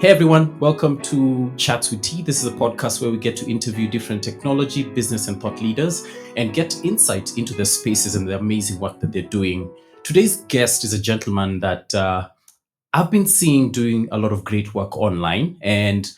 Hey everyone, welcome to Chats with T. This is a podcast where we get to interview different technology, business, and thought leaders and get insight into their spaces and the amazing work that they're doing. Today's guest is a gentleman that I've been seeing doing a lot of great work online. And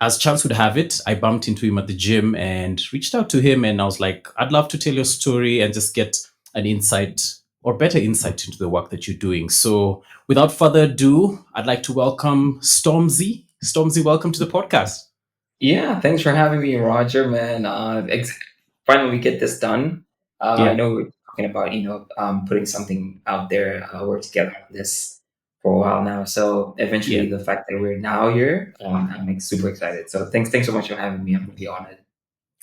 as chance would have it, I bumped into him at the gym and reached out to him. And I was like, I'd love to tell your story and just get an insight or better insight into the work that you're doing. So without further ado, I'd like to welcome Stormzy. Stormzy, welcome to the podcast. Yeah, thanks for having me, Roger, man. Finally, we get this done. I Yeah, know we're talking about, putting something out there. We're together on this for a while now. So yeah. eventually, the fact that we're now here, I'm super excited. So thanks so much for having me. I'm really honored.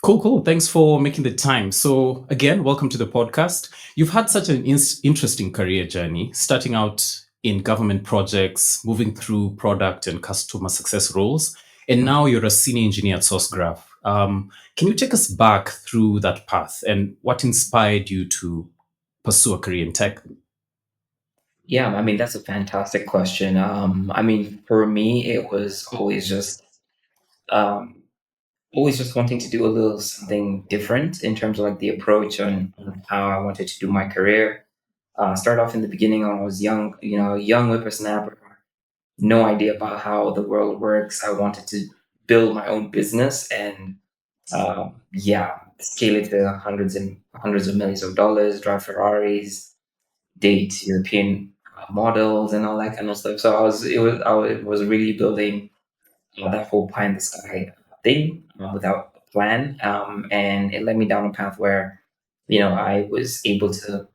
Cool, cool. Thanks for making the time. So, again, welcome to the podcast. You've had such an interesting career journey, starting out in government projects, moving through product and customer success roles, and now you're a senior engineer at SourceGraph. Can you take us back through that path and what inspired you to pursue a career in tech? Yeah, I mean, that's a fantastic question. I mean, for me, it was um, always just wanting to do a little something different in terms of like the approach on how I wanted to do my career. Start off in the beginning when I was young, young whippersnapper, no idea about how the world works. I wanted to build my own business and scale it to hundreds and hundreds of millions of dollars, drive Ferraris, date European models, and all that kind of stuff. So I was really building that whole pie in the sky thing without a plan, and it led me down a path where I was able to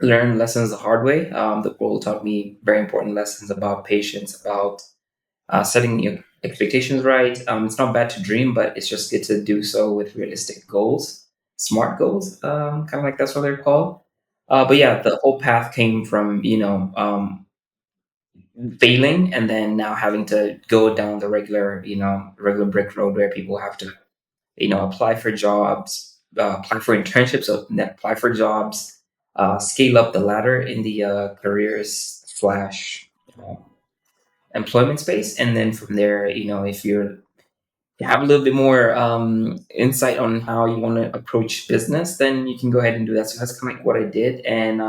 learn lessons the hard way. The world taught me very important lessons about patience, about setting your expectations right. It's not bad to dream, but it's just good to do so with realistic goals, smart goals, kind of like that's what they're called. But yeah, the whole path came from failing and then now having to go down the regular brick road where people have to apply for jobs, apply for internships, so then apply for jobs, scale up the ladder in the careers slash uh, employment space, and then from there, if you have a little bit more insight on how you want to approach business, then you can go ahead and do that. So that's kind of like what I did, and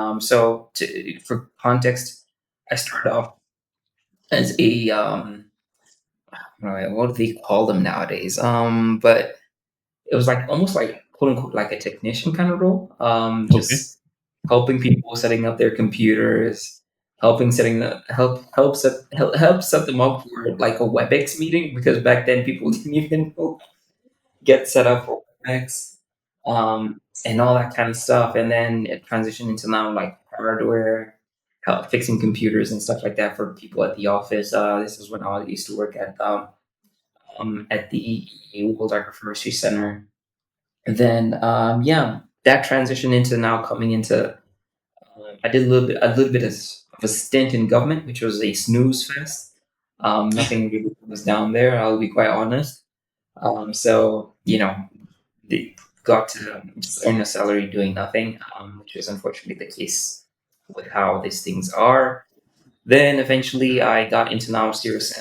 for context, I started off as a what do they call them nowadays? But it was like almost like quote unquote like a technician kind of role. Okay. Just helping people setting up their computers, helping setting the help set them up for like a WebEx meeting because back then people didn't even get set up for WebEx, and all that kind of stuff. And then it transitioned into now like hardware, help fixing computers and stuff like that for people at the office. This is when I used to work at the World Agriculture Center. And then that transitioned into now coming into I did a little bit of a stint in government, which was a snooze fest. Nothing really was down there. I'll be quite honest. So they got to just earn a salary doing nothing, which is unfortunately the case with how these things are. Then eventually I got into now a serious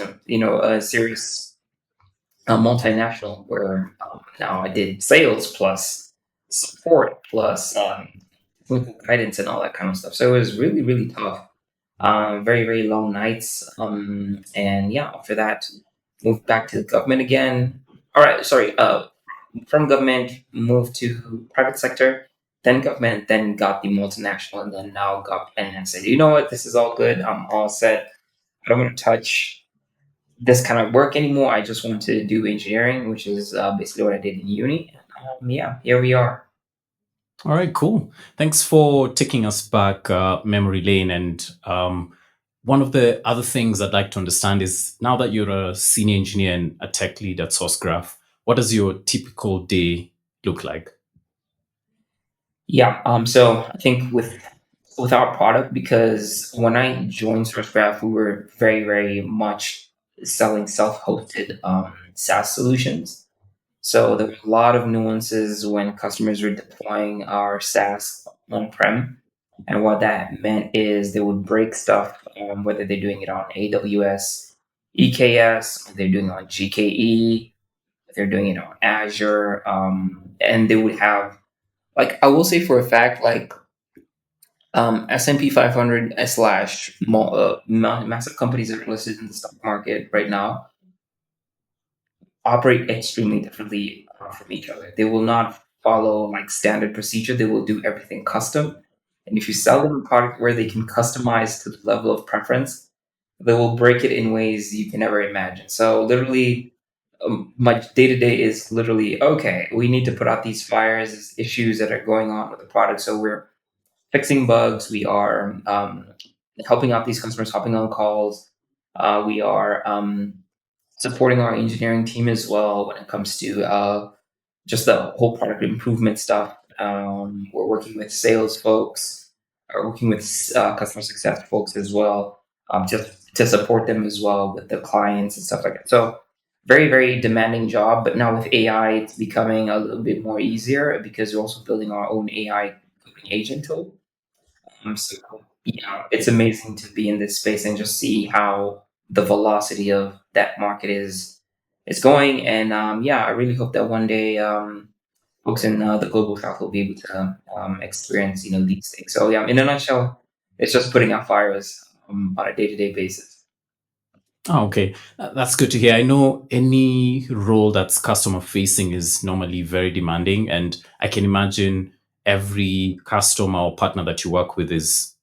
multinational where now I did sales plus support plus clinical guidance and all that kind of stuff. So it was really, really tough. Very, very long nights. And yeah, after that, moved back to the government again. All right, sorry. From government, moved to private sector, then government, then got the multinational, and then now got and I said, you know what, this is all good. I'm all set. I don't want to touch this kind of work anymore. I just want to do engineering, which is basically what I did in uni. Yeah, here we are. All right, cool. Thanks for taking us back memory lane. And one of the other things I'd like to understand is now that you're a senior engineer and a tech lead at SourceGraph, what does your typical day look like? Yeah. So I think with our product, because when I joined SourceGraph, we were very, very much selling self-hosted SaaS solutions. So there were a lot of nuances when customers were deploying our SaaS on-prem. And what that meant is they would break stuff, whether they're doing it on AWS. EKS, they're doing it on GKE, they're doing it on Azure, and they would have, like, I will say for a fact, like, S&P 500 slash massive companies that are listed in the stock market right now operate extremely differently from each other. They will not follow like standard procedure. They will do everything custom. And if you sell them a product where they can customize to the level of preference, they will break it in ways you can never imagine. So literally, my day to day is literally okay. We need to put out these fires, these issues that are going on with the product. So we're fixing bugs. We are helping out these customers, hopping on calls. We are supporting our engineering team as well when it comes to just the whole product improvement stuff. We're working with sales folks, or working with customer success folks as well, just to support them as well with the clients and stuff like that. So very, very demanding job. But now with AI, it's becoming a little bit more easier because we're also building our own AI coding agent tool. So yeah, it's amazing to be in this space and just see how the velocity of that market is going. And yeah, I really hope that one day folks in the global south will be able to experience these things. So yeah, in a nutshell, it's just putting out fires on a day to day basis. Oh, okay. That's good to hear. I know any role that's customer facing is normally very demanding, and I can imagine every customer or partner that you work with is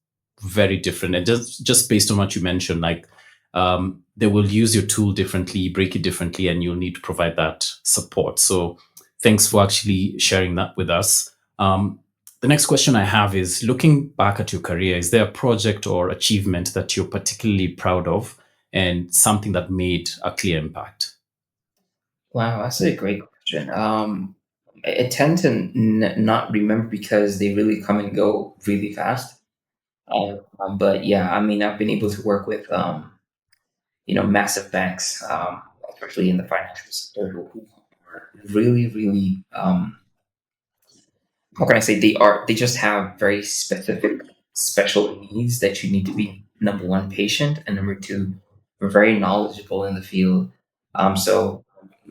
very different. And just based on what you mentioned, like they will use your tool differently, break it differently, and you'll need to provide that support. So thanks for actually sharing that with us. The next question I have is, looking back at your career, is there a project or achievement that you're particularly proud of and something that made a clear impact? Wow, that's a great question. I tend to not remember because they really come and go really fast. But yeah, I mean, I've been able to work with massive banks, especially in the financial sector, who are really, really, how can I say, they just have very specific special needs that you need to be, number one, patient, and number two, very knowledgeable in the field. So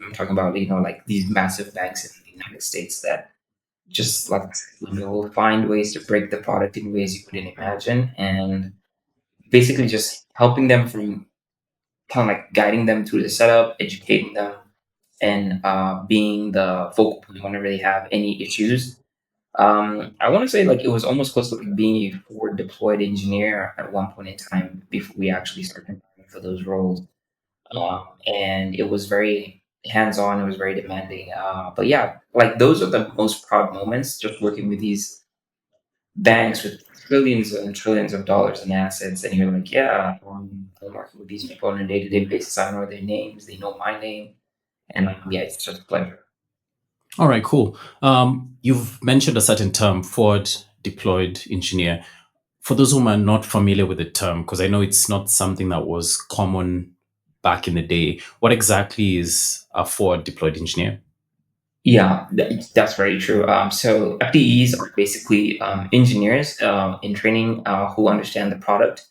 I'm talking about like these massive banks in the United States that just like will find ways to break the product in ways you couldn't imagine, and basically just helping them from kind of like guiding them through the setup, educating them, and being the focal point whenever they have any issues. I want to say like it was almost close to like being a forward deployed engineer at one point in time before we actually started hiring for those roles. And it was very hands on. It was very demanding. But yeah, like those are the most proud moments. Just working with these banks with trillions and trillions of dollars in assets, and you're like, yeah, I'm working with these people on a day to day basis. I know their names. They know my name, and yeah, it's just a pleasure. All right, cool. You've mentioned a certain term, forward deployed engineer. For those who are not familiar with the term, because I know it's not something that was common back in the day, what exactly is a forward deployed engineer? Yeah, that's very true. So FDEs are basically engineers in training who understand the product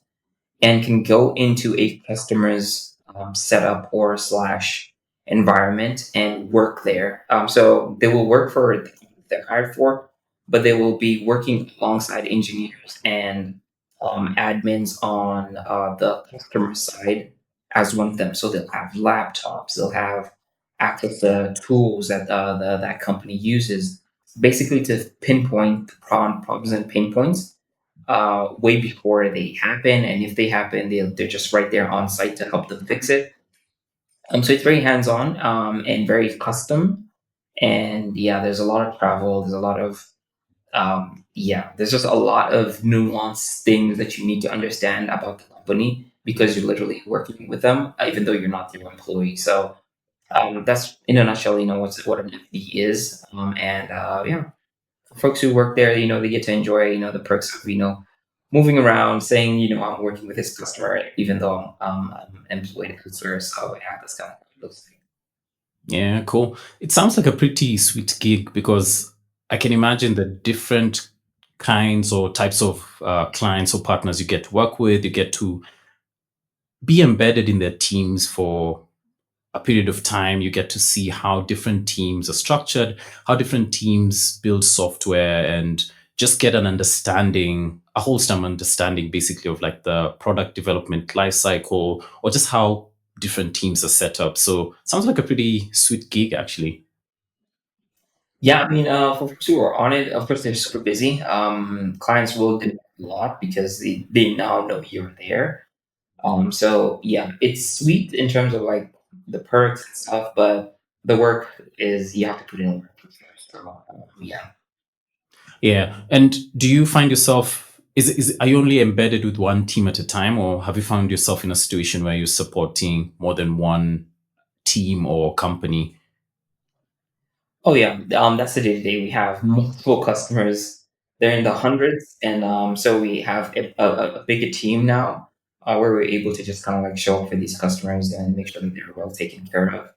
and can go into a customer's setup or slash environment and work there. So they will work for the company they're hired for, but they will be working alongside engineers and admins on the customer side as one of them. So they'll have laptops, they'll have access to tools that that company uses, basically to pinpoint the problems and pain points way before they happen. And if they happen, they're just right there on site to help them fix it. So it's very hands on and very custom. And yeah, there's a lot of travel. There's a lot of yeah, there's just a lot of nuanced things that you need to understand about the company because you're literally working with them, even though you're not their employee. So that's in a nutshell, what an FD is. And yeah, folks who work there, they get to enjoy, the perks of, moving around, saying, I'm working with this customer, even though I'm employed elsewhere. So yeah, that's kind of those things. Yeah, cool. It sounds like a pretty sweet gig because I can imagine the different kinds or types of clients or partners you get to work with. You get to be embedded in their teams for a period of time. You get to see how different teams are structured, how different teams build software, and just get an understanding, a wholesome understanding, basically, of like the product development life cycle or just how different teams are set up. So sounds like a pretty sweet gig, actually. Yeah, I mean, for folks who are on it, of course, they're super busy. Clients will do a lot because they now know you're there. So yeah, it's sweet in terms of like the perks and stuff, but the work is you have to put in work. So yeah. Yeah. And do you find yourself, are you only embedded with one team at a time, or have you found yourself in a situation where you're supporting more than one team or company? Oh yeah, that's the day to day. We have multiple customers. They're in the hundreds, and so we have a bigger team now, where we're able to just kind of like show up for these customers and make sure that they're well taken care of.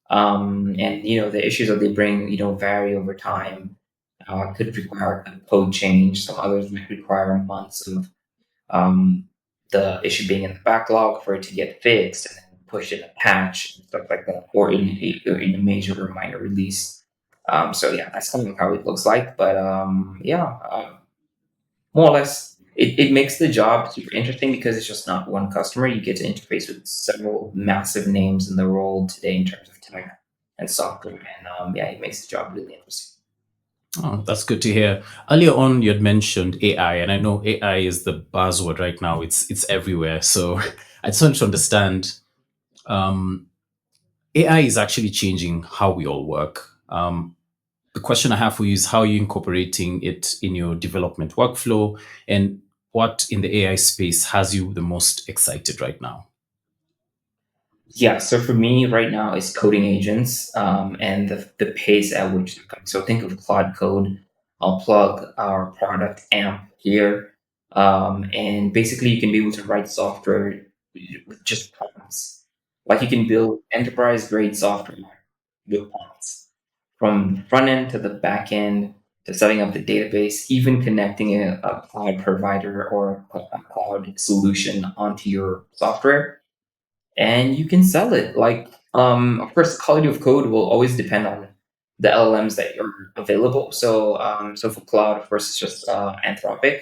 And the issues that they bring, vary over time. Could require a code change. Some others might require months of um, the issue being in the backlog for it to get fixed and then push in a patch and stuff like that, or in a major or minor release. So yeah, that's kind of how it looks like. But yeah, more or less, it makes the job super interesting because it's just not one customer. You get to interface with several massive names in the world today in terms of tech and software, and yeah, it makes the job really interesting. Oh, that's good to hear. Earlier on, you had mentioned AI, and I know AI is the buzzword right now. It's everywhere. So I just wanted to understand. AI is actually changing how we all work. The question I have for you is how are you incorporating it in your development workflow, and what in the AI space has you the most excited right now? Yeah, so for me right now it's coding agents, and the pace at which they're coming. So think of Claude Code. I'll plug our product AMP here, and basically you can be able to write software with just prompts. Like you can build enterprise grade software with prompts, from front end to the back end to setting up the database, even connecting a cloud provider or a cloud solution onto your software, and you can sell it. Like, of course, the quality of code will always depend on the LLMs that are available. So for cloud, of course, it's just Anthropic.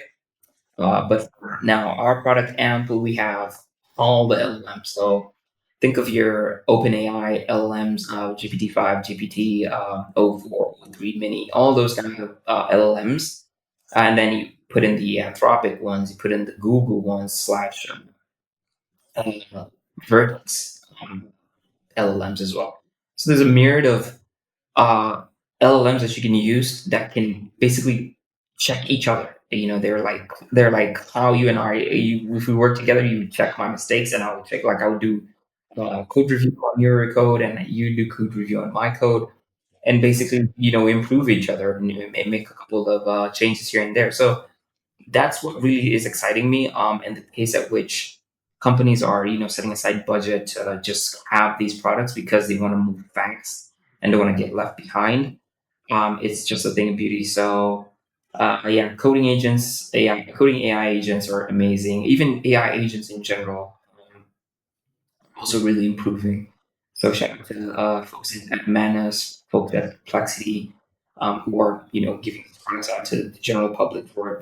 But for now, our product AMP, we have all the LLMs. So think of your OpenAI LLMs, GPT-5, GPT o4, o3 Mini, all those kind of LLMs. And then you put in the Anthropic ones, you put in the Google ones slash uh, Vertex LLMs as well. So there's a myriad of uh, LLMs that you can use that can basically check each other. They're like how you and if we work together, you would check my mistakes, and I would check, like I would do code review on your code, and you do code review on my code, and basically improve each other and make a couple of changes here and there. So that's what really is exciting me, and the pace at which companies are setting aside budget to just have these products because they want to move fast and don't want to get left behind. It's just a thing of beauty. So yeah, coding AI agents are amazing. Even AI agents in general, also really improving. So shout out to folks at Manas, folks at Complexity, who are giving these products out to the general public for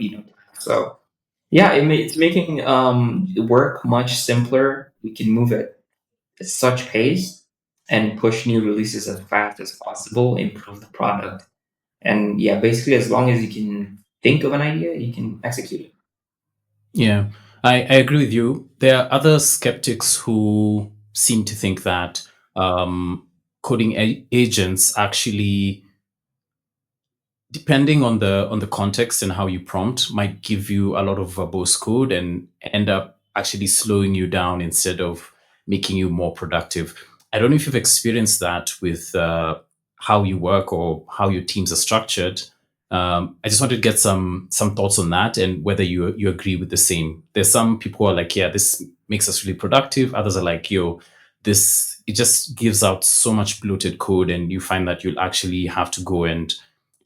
so yeah, it's making work much simpler. We can move at such pace and push new releases as fast as possible, improve the product. And yeah, basically, as long as you can think of an idea, you can execute it. Yeah, I agree with you. There are other skeptics who seem to think that coding agents actually, depending on the context and how you prompt, might give you a lot of verbose code and end up actually slowing you down instead of making you more productive. I don't know if you've experienced that with how you work or how your teams are structured. I just wanted to get some thoughts on that and whether you agree with the same. There's some people who are like, yeah, this makes us really productive. Others are like, yo, this it just gives out so much bloated code, and you find that you'll actually have to go and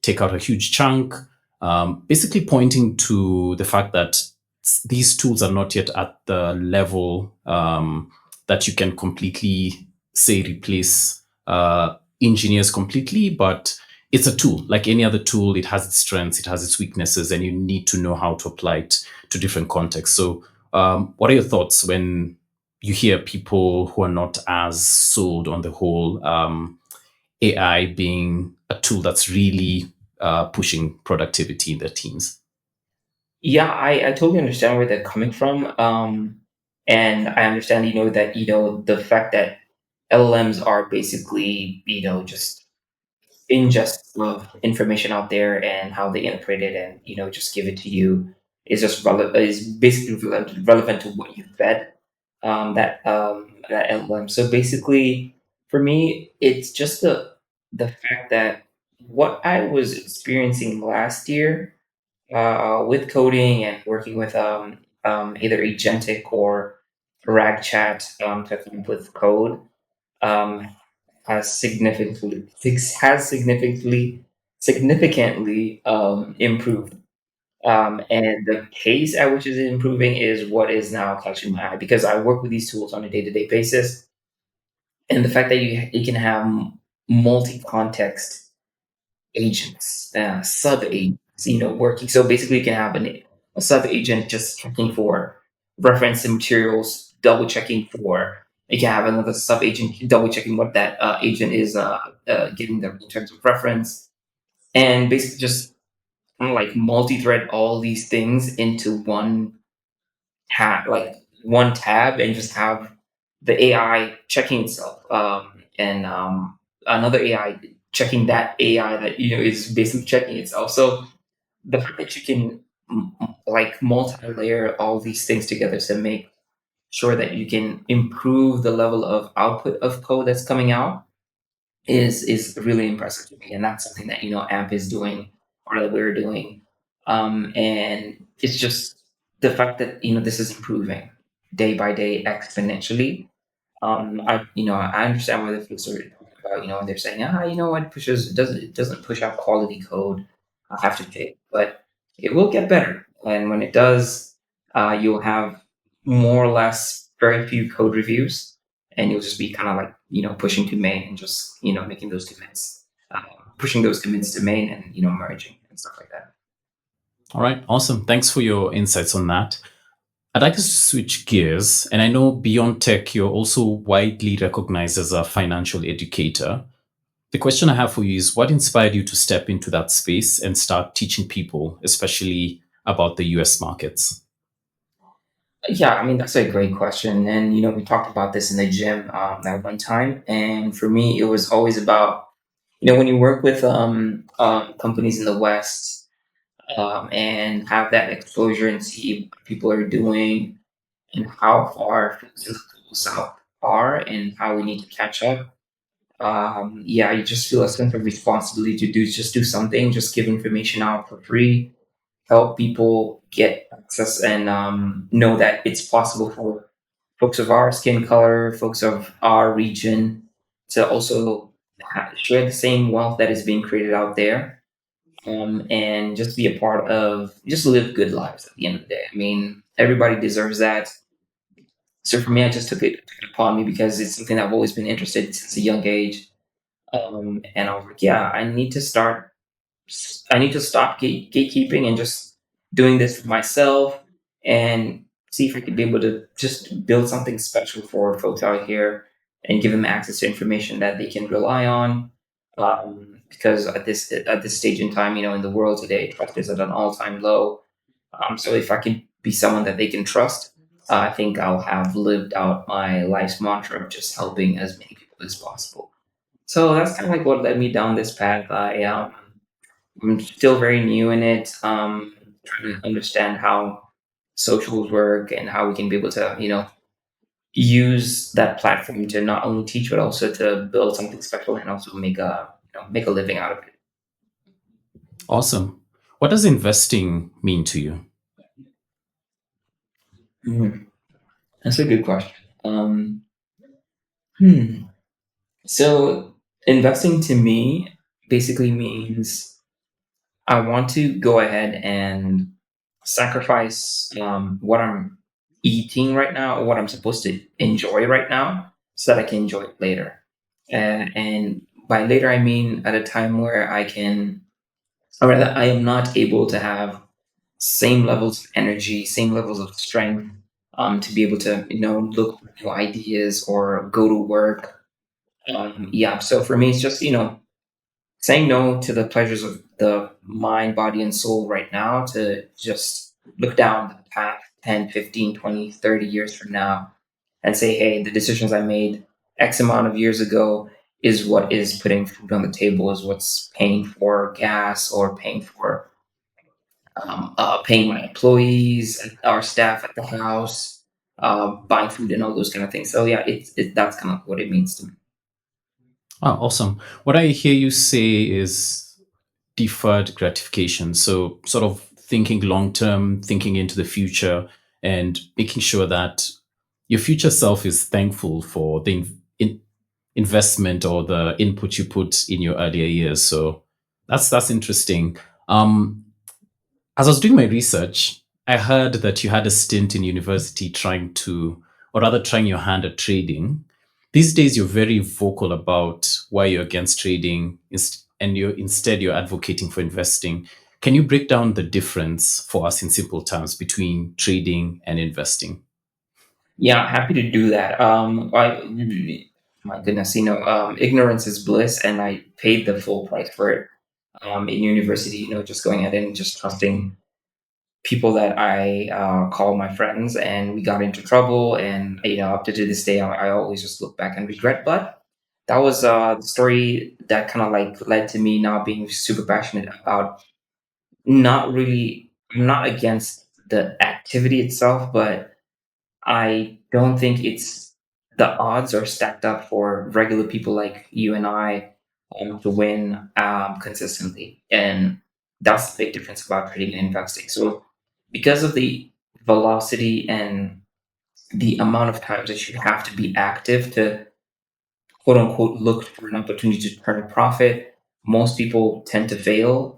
take out a huge chunk, basically pointing to the fact that these tools are not yet at the level that you can completely say replace engineers completely, but it's a tool like any other tool. It has its strengths, it has its weaknesses, and you need to know how to apply it to different contexts. So what are your thoughts when you hear people who are not as sold on the whole AI being a tool that's really pushing productivity in their teams? Yeah, I totally understand where they're coming from. And I understand, that, the fact that LLMs are basically, just ingest of information out there and how they interpret it and, just give it to you is basically relevant to what you fed that LLM. So basically, for me, it's just the fact that what I was experiencing last year with coding and working with either agentic or rag chat to come up with code um, has significantly improved. And the pace at which it's improving is what is now catching my eye because I work with these tools on a day-to-day basis, and the fact that you can have multi-context agents, sub agents, working. So basically, you can have a sub agent just checking for reference and materials, double checking for. You can have another sub agent double checking what that agent is giving them in terms of reference, and basically just kind of like multi-thread all these things into one tab, and just have the AI checking itself, and another AI checking that AI that is basically checking itself. So the fact that you can like multi-layer all these things together to make sure that you can improve the level of output of code that's coming out is really impressive to me, and that's something that AMP is doing or that we're doing, and it's just the fact that this is improving day by day exponentially. I understand why the folks are talking about, they're saying, what it doesn't push out quality code. I have to pay, but it will get better. And when it does, you'll have more or less very few code reviews, and you'll just be kind of like, pushing to main and just, making those commits, pushing those commits to main and, merging and stuff like that. All right, awesome. Thanks for your insights on that. I'd like us to switch gears. And I know beyond tech, you're also widely recognized as a financial educator. The question I have for you is what inspired you to step into that space and start teaching people, especially about the US markets? Yeah, I mean, that's a great question. And, we talked about this in the gym at one time. And for me, it was always about, when you work with companies in the West and have that exposure and see what people are doing and how far folks in the global South are and how we need to catch up. Yeah, you just feel a sense of responsibility to do something, just give information out for free, help people get access and know that it's possible for folks of our skin color, folks of our region to also share the same wealth that is being created out there, and just be a part of, just live good lives at the end of the day. I mean, everybody deserves that. So for me, I just took it upon me because it's something I've always been interested in since a young age. And I was like, yeah, I need to stop gatekeeping and just doing this for myself and see if I could be able to just build something special for folks out here and give them access to information that they can rely on. Because at this stage in time, in the world today, trust is at an all time low. So if I can be someone that they can trust, I think I'll have lived out my life's mantra of just helping as many people as possible. So that's kind of like what led me down this path. I'm still very new in it, trying to understand how socials work and how we can be able to, use that platform to not only teach but also to build something special and also make a living out of it. Awesome. What does investing mean to you? Mhm. That's a good question. Hmm. So investing to me basically means I want to go ahead and sacrifice what I'm eating right now or what I'm supposed to enjoy right now so that I can enjoy it later. And by later, I mean at a time where I can, or rather, I am not able to have same levels of energy, same levels of strength to be able to, look for new ideas or go to work. Yeah, so for me, it's just, saying no to the pleasures of the mind, body, and soul right now to just look down the path 10, 15, 20, 30 years from now and say, hey, the decisions I made X amount of years ago is what is putting food on the table, is what's paying for gas or paying my employees, our staff at the house, buying food and all those kind of things. So yeah, that's kind of what it means to me. Oh, awesome. What I hear you say is deferred gratification. So, sort of thinking long term, thinking into the future, and making sure that your future self is thankful for the investment or the input you put in your earlier years. So that's interesting. Um, as I was doing my research, I heard that you had a stint in university trying to, or rather, trying your hand at trading. These days, you're very vocal about why you're against trading, and you're advocating for investing. Can you break down the difference for us in simple terms between trading and investing? Yeah, happy to do that. My goodness, ignorance is bliss, and I paid the full price for it in university. Just going ahead and just trusting people that I call my friends, and we got into trouble. And up to this day, I always just look back and regret. But that was the story that kind of like led to me now being super passionate about not really. I'm not against the activity itself, but I don't think it's the odds are stacked up for regular people like you and I to win consistently. And that's the big difference about trading and investing. So, because of the velocity and the amount of times that you have to be active to quote unquote look for an opportunity to turn a profit, most people tend to fail.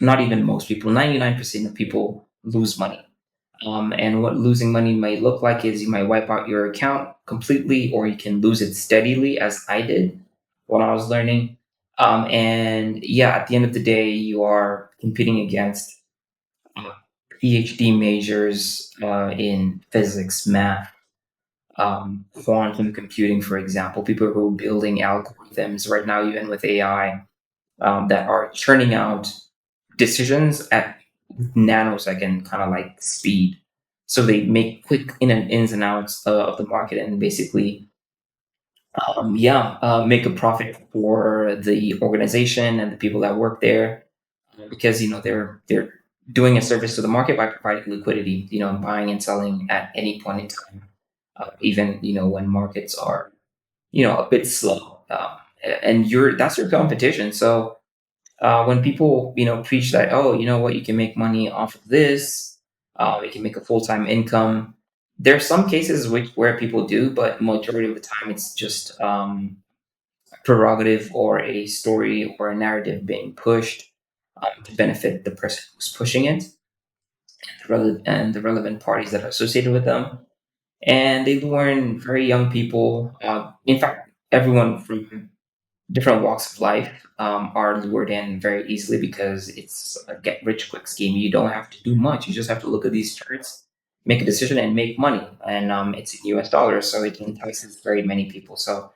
Not even most people, 99% of people lose money. And what losing money might look like is you might wipe out your account completely, or you can lose it steadily, as I did when I was learning. And yeah, at the end of the day, you are competing against uh, PhD majors in physics, math, quantum computing, for example, people who are building algorithms right now, even with AI, that are churning out decisions at nanosecond kind of like speed. So they make quick ins and outs of the market and basically, make a profit for the organization and the people that work there because they're doing a service to the market by providing liquidity, buying and selling at any point in time, even when markets are a bit slow, and you're that's your competition. So when people preach that, oh, you know what, you can make money off of this, you can make a full-time income. There's some cases where people do, but majority of the time it's just prerogative or a story or a narrative being pushed to benefit the person who's pushing it and the relevant parties that are associated with them. And they lure in very young people. In fact, everyone from different walks of life are lured in very easily because it's a get rich quick scheme. You don't have to do much. You just have to look at these charts, make a decision, and make money. And it's in US dollars, so it entices very many people. So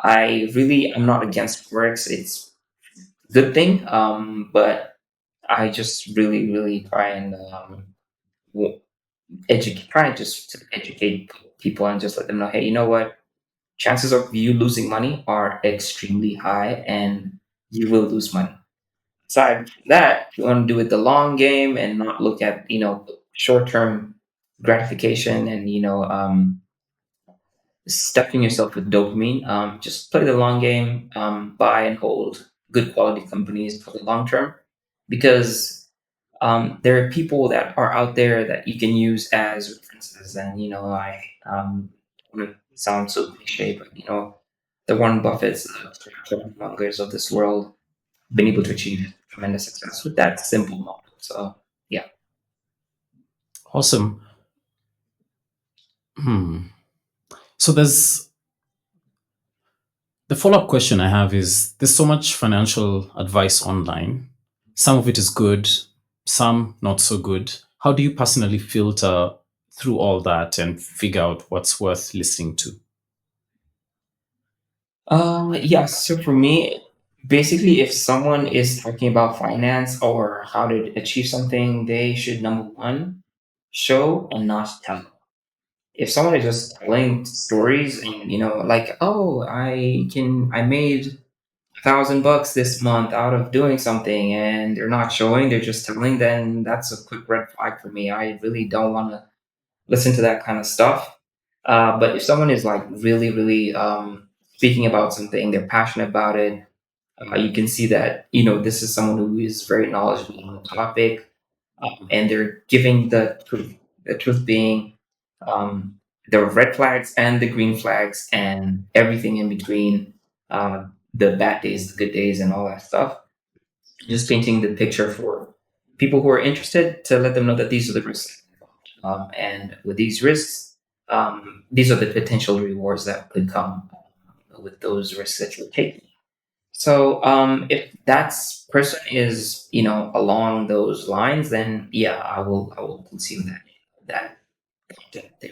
I'm not against Forex. It's a good thing. But I just really, really try and try and just to educate people and just let them know, hey, you know what? Chances of you losing money are extremely high and you will lose money. Aside from that, you want to do it the long game and not look at, short term gratification and, stuffing yourself with dopamine. Just play the long game, buy and hold good quality companies for the long term because there are people that are out there that you can use as references. And, I want to sound so cliche, but, the Warren Buffett's, the mongers of this world, been able to achieve tremendous success with that simple model. So, yeah. Awesome. Hmm. So the follow up question I have is there's so much financial advice online. Some of it is good, some not so good. How do you personally filter through all that and figure out what's worth listening to? Yeah, so for me, basically, if someone is talking about finance or how to achieve something, they should number one, show and not tell. If someone is just telling stories and like, oh, I made $1,000 this month out of doing something, and they're not showing, they're just telling, then that's a quick red flag for me. I really don't want to listen to that kind of stuff. But if someone is like really, really speaking about something, they're passionate about it, you can see that this is someone who is very knowledgeable on the topic, and they're giving the truth. The truth being um, the red flags and the green flags and everything in between, the bad days, the good days, and all that stuff. Just painting the picture for people who are interested to let them know that these are the risks. And with these risks, these are the potential rewards that could come with those risks that you're taking. So if that person is, along those lines, then yeah, I will consume that content there.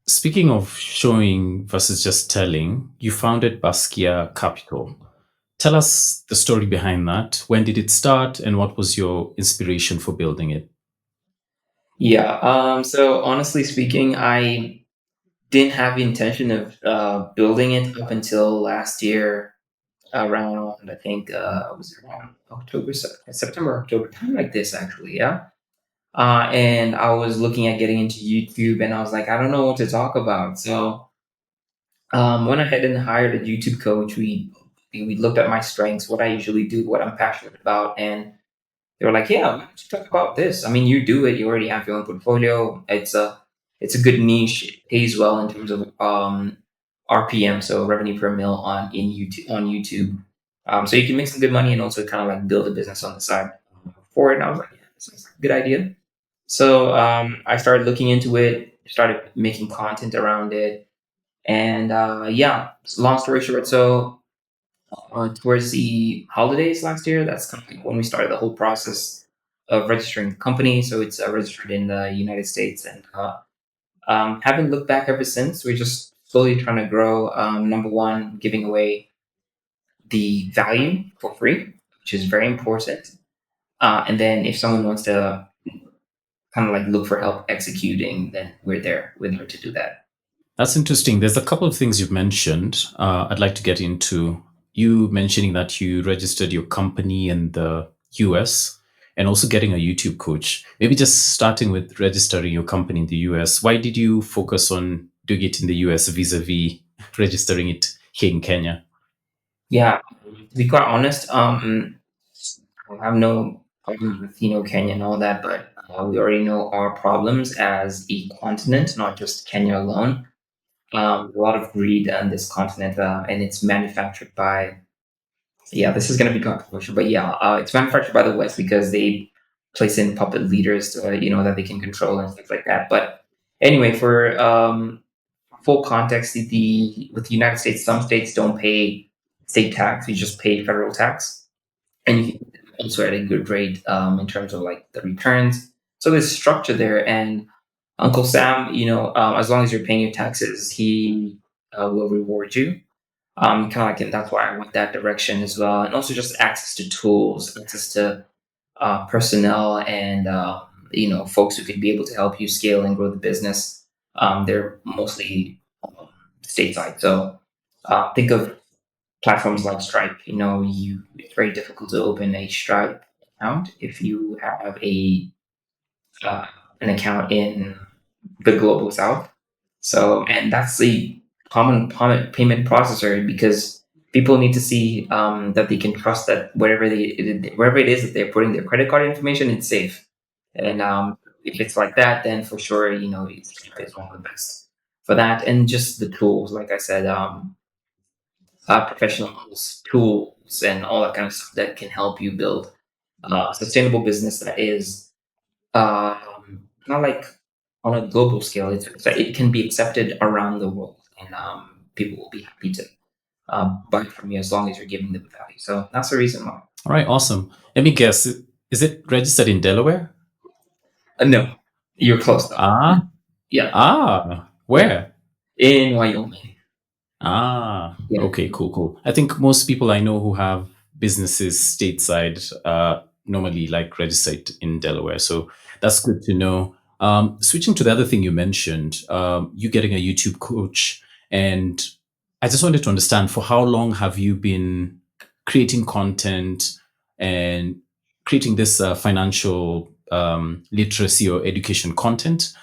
Speaking of showing versus just telling, you founded Basquiat Capital. Tell us the story behind that. When did it start and what was your inspiration for building it? Yeah. So honestly speaking, I didn't have the intention of building it up until last year, around I think it was around September, October time like this actually. Yeah. And I was looking at getting into YouTube, and I was like, I don't know what to talk about. So went ahead and hired a YouTube coach. We looked at my strengths, what I usually do, what I'm passionate about, and they were like, "Yeah, why don't you talk about this? I mean, you do it. You already have your own portfolio. It's a good niche. It pays well in terms of RPM, so revenue per mil in YouTube on YouTube. So you can make some good money and also kind of like build a business on the side for it." And I was like, "Yeah, this is a good idea." So I started looking into it, started making content around it, and yeah. Long story short, so towards the holidays last year, that's kind of like when we started the whole process of registering the company. So it's registered in the United States, and haven't looked back ever since. We're just slowly trying to grow. Number one, giving away the value for free, which is very important. And then if someone wants to kind of like look for help executing, then we're there. We're there to do that. That's interesting. There's a couple of things you've mentioned I'd like to get into. You mentioning that you registered your company in the US and also getting a YouTube coach. Maybe just starting with registering your company in the US. Why did you focus on doing it in the US vis-a-vis registering it here in Kenya? Yeah, to be quite honest, I have no problem with Kenya and all that, but we already know our problems as a continent, not just Kenya alone. A lot of greed on this continent, and it's manufactured by. Yeah, this is going to be controversial, but yeah, it's manufactured by the West because they place in puppet leaders, that they can control and things like that. But anyway, for full context, with the United States, some states don't pay state tax; you just pay federal tax, and you can also at a good rate in terms of like the returns. So there's structure there, and Uncle Sam, as long as you're paying your taxes, he will reward you. Kind of like, and that's why I went that direction as well, and also just access to tools, access to personnel, and folks who could be able to help you scale and grow the business. They're mostly stateside, so think of platforms like Stripe. It's very difficult to open a Stripe account if you have a uh, an account in the global south. So, and that's the common payment processor because people need to see that they can trust that wherever it is that they're putting their credit card information, it's safe. And if it's like that, then for sure, it's one of the best for that. And just the tools, like I said, professionals, tools, and all that kind of stuff that can help you build a sustainable business that is. not like on a global scale. It can be accepted around the world, and people will be happy to buy from you as long as you're giving them value. So that's the reason why. All right, awesome. Let me guess. Is it registered in Delaware? No, you're close though. Ah, Yeah, yeah, where? in Wyoming. Yeah, Okay, cool, cool. I think most people I know who have businesses stateside normally like registered in Delaware. So that's good to know. Switching to the other thing you mentioned, you getting a YouTube coach. And I just wanted to understand for how long have you been creating content and creating this financial literacy or education content?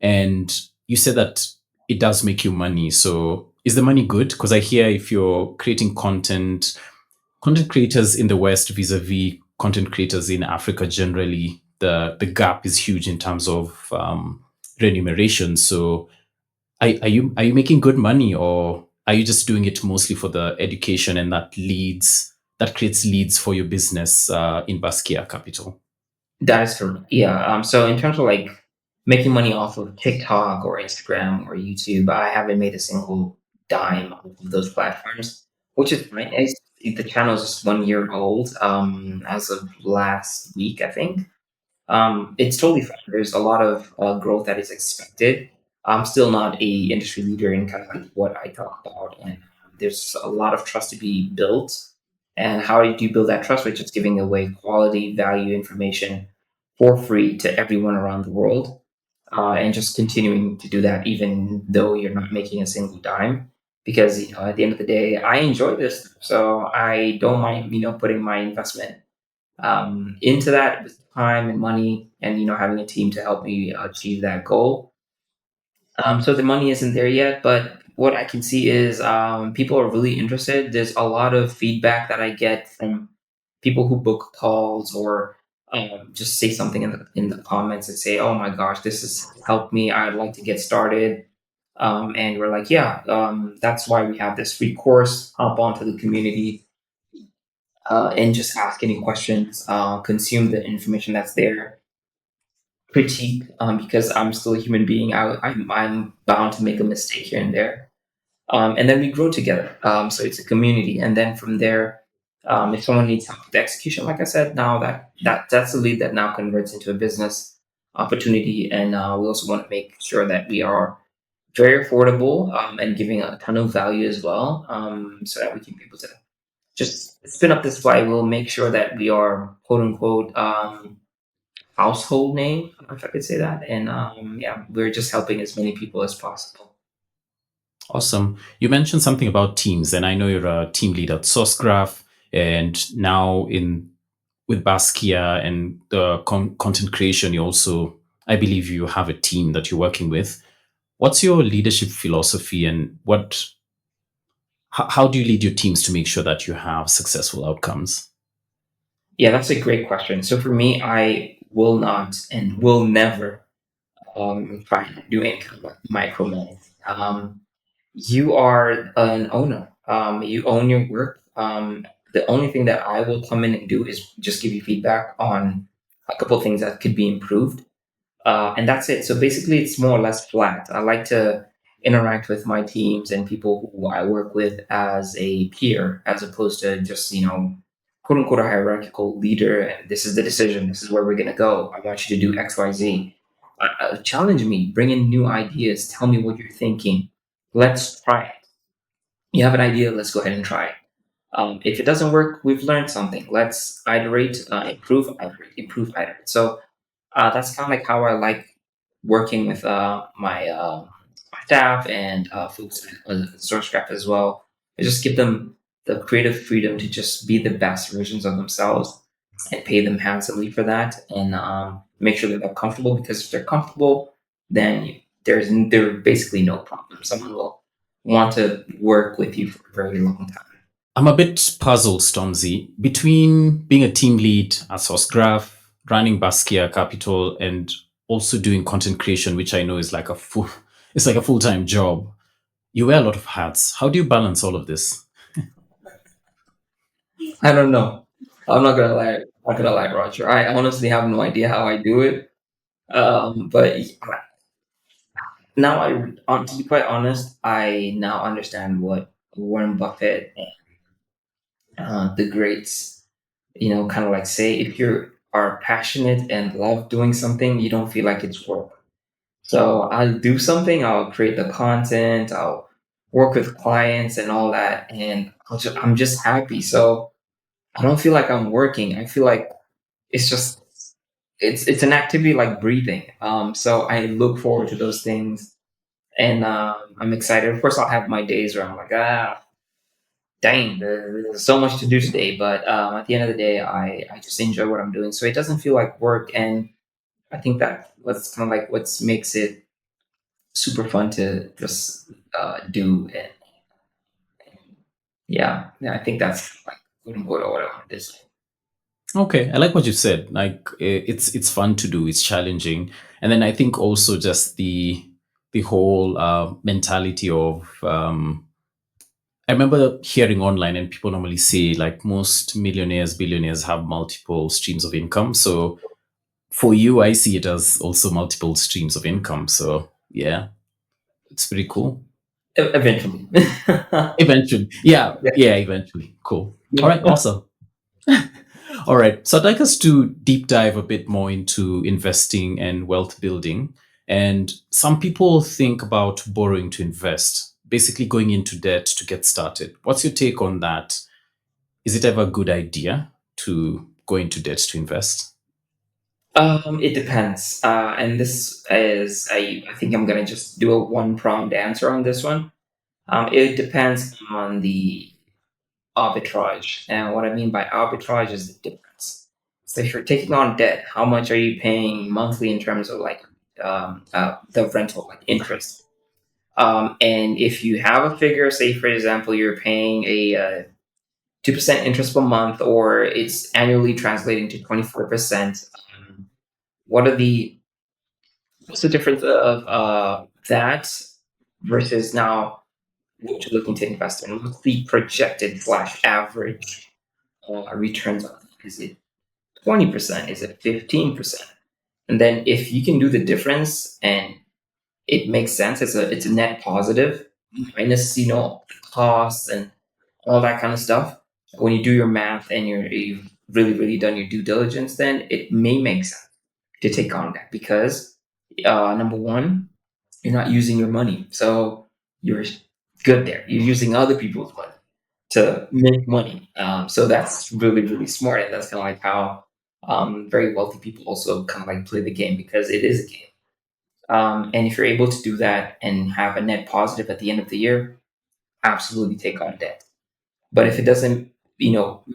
And you said that it does make you money. So is the money good? Because I hear if you're creating content, content creators in the West vis-a-vis content creators in Africa generally, the gap is huge in terms of remuneration. So are you making good money, or are you just doing it mostly for the education and that creates leads for your business in Basquiat Capital? that is correct. Yeah. So in terms of like making money off of TikTok or Instagram or YouTube, I haven't made a single dime off of those platforms, which is fine. The channel is just 1 year old as of last week, I think. It's totally fine. There's a lot of growth that is expected. I'm still not a industry leader in kind of like what I talk about, and there's a lot of trust to be built. And how do you build that trust? Which is giving away quality, value information for free to everyone around the world, and just continuing to do that even though you're not making a single dime. Because at the end of the day, I enjoy this, so I don't mind putting my investment into that with time and money, and having a team to help me achieve that goal. So the money isn't there yet, but what I can see is people are really interested. There's a lot of feedback that I get from people who book calls or just say something in the comments and say, "Oh my gosh, this has helped me. I'd like to get started." And we're like, "Yeah, that's why we have this free course. Hop onto the community and just ask any questions, consume the information that's there, critique, because I'm still a human being. I'm bound to make a mistake here and there. And then we grow together. So it's a community. And then from there, if someone needs help with the execution, like I said, now that's a lead that now converts into a business opportunity. And we also want to make sure that we are very affordable and giving a ton of value as well, so that we can be able to just spin up this flywheel, make sure that we are quote unquote household name, if I could say that. And yeah, we're just helping as many people as possible. Awesome. You mentioned something about teams, and I know you're a team lead at Sourcegraph, and now in with Basquiat and the content creation, you also, I believe, you have a team that you're working with. What's your leadership philosophy, and how do you lead your teams to make sure that you have successful outcomes? Yeah, that's a great question. So for me, I will not and will never try and do any kind of like micromanage. You are an owner. You own your work. The only thing that I will come in and do is just give you feedback on a couple of things that could be improved. And that's it. So basically, it's more or less flat. I like to interact with my teams and people who I work with as a peer, as opposed to just quote unquote a hierarchical leader. And this is the decision. This is where we're gonna go. I want you to do X, Y, Z. Challenge me. Bring in new ideas. Tell me what you're thinking. Let's try it. You have an idea. Let's go ahead and try it. If it doesn't work, we've learned something. Let's iterate, improve, iterate. So that's kind of like how I like working with my staff and folks at SourceCraft as well. I just give them the creative freedom to just be the best versions of themselves and pay them handsomely for that, and make sure that they're comfortable, because if they're comfortable, then there basically no problem. Someone will want to work with you for a very long time. I'm a bit puzzled, Stormzy, between being a team lead at Sourcegraph, running Basquiat Capital, and also doing content creation, which I know is like it's like a full-time job. You wear a lot of hats. How do you balance all of this? I don't know. I'm not gonna lie. I'm not gonna lie, Roger. I honestly have no idea how I do it. But now to be quite honest, I now understand what Warren Buffett and the greats, kind of like say, if you are passionate and love doing something, you don't feel like it's work. So I'll do something, I'll create the content, I'll work with clients and all that, and I'm just happy. So I don't feel like I'm working. I feel like it's just it's an activity like breathing. So I look forward to those things, and I'm excited. Of course, I'll have my days where I'm like, dang, there's so much to do today. But at the end of the day, I just enjoy what I'm doing, so it doesn't feel like work. And I think that what's kind of like what makes it super fun to just do. And yeah, I think that's like what I want to say. Okay, I like what you said. Like it's fun to do, it's challenging, and then I think also just the whole mentality of I remember hearing online, and people normally say like most millionaires, billionaires have multiple streams of income. So for you, I see it as also multiple streams of income. So yeah, it's pretty cool. Eventually. Eventually, yeah, Yeah. yeah, eventually, cool. All right, Yeah. awesome. All right. So I'd like us to deep dive a bit more into investing and wealth building. And some people think about borrowing to invest, basically going into debt to get started. What's your take on that? Is it ever a good idea to go into debt to invest? It depends. And this is, I think I'm going to just do a one pronged answer on this one. It depends on the arbitrage. And what I mean by arbitrage is the difference. So if you're taking on debt, how much are you paying monthly in terms of like the rental, like interest? And if you have a figure, say for example, you're paying a 2% interest per month, or it's annually translating to 24%. What are the What's the difference of that versus now what you're looking to invest in? What's the projected slash average returns on it? Is it 20%? Is it 15%? And then if you can do the difference and it makes sense, it's a net positive minus costs and all that kind of stuff. When you do your math and you've really done your due diligence, then it may make sense to take on that because number one, you're not using your money. So you're good there. You're using other people's money to make money. So that's really smart. And that's kind of like how very wealthy people also kind of like play the game because it is a game. And if you're able to do that and have a net positive at the end of the year, absolutely take on debt. But if it doesn't,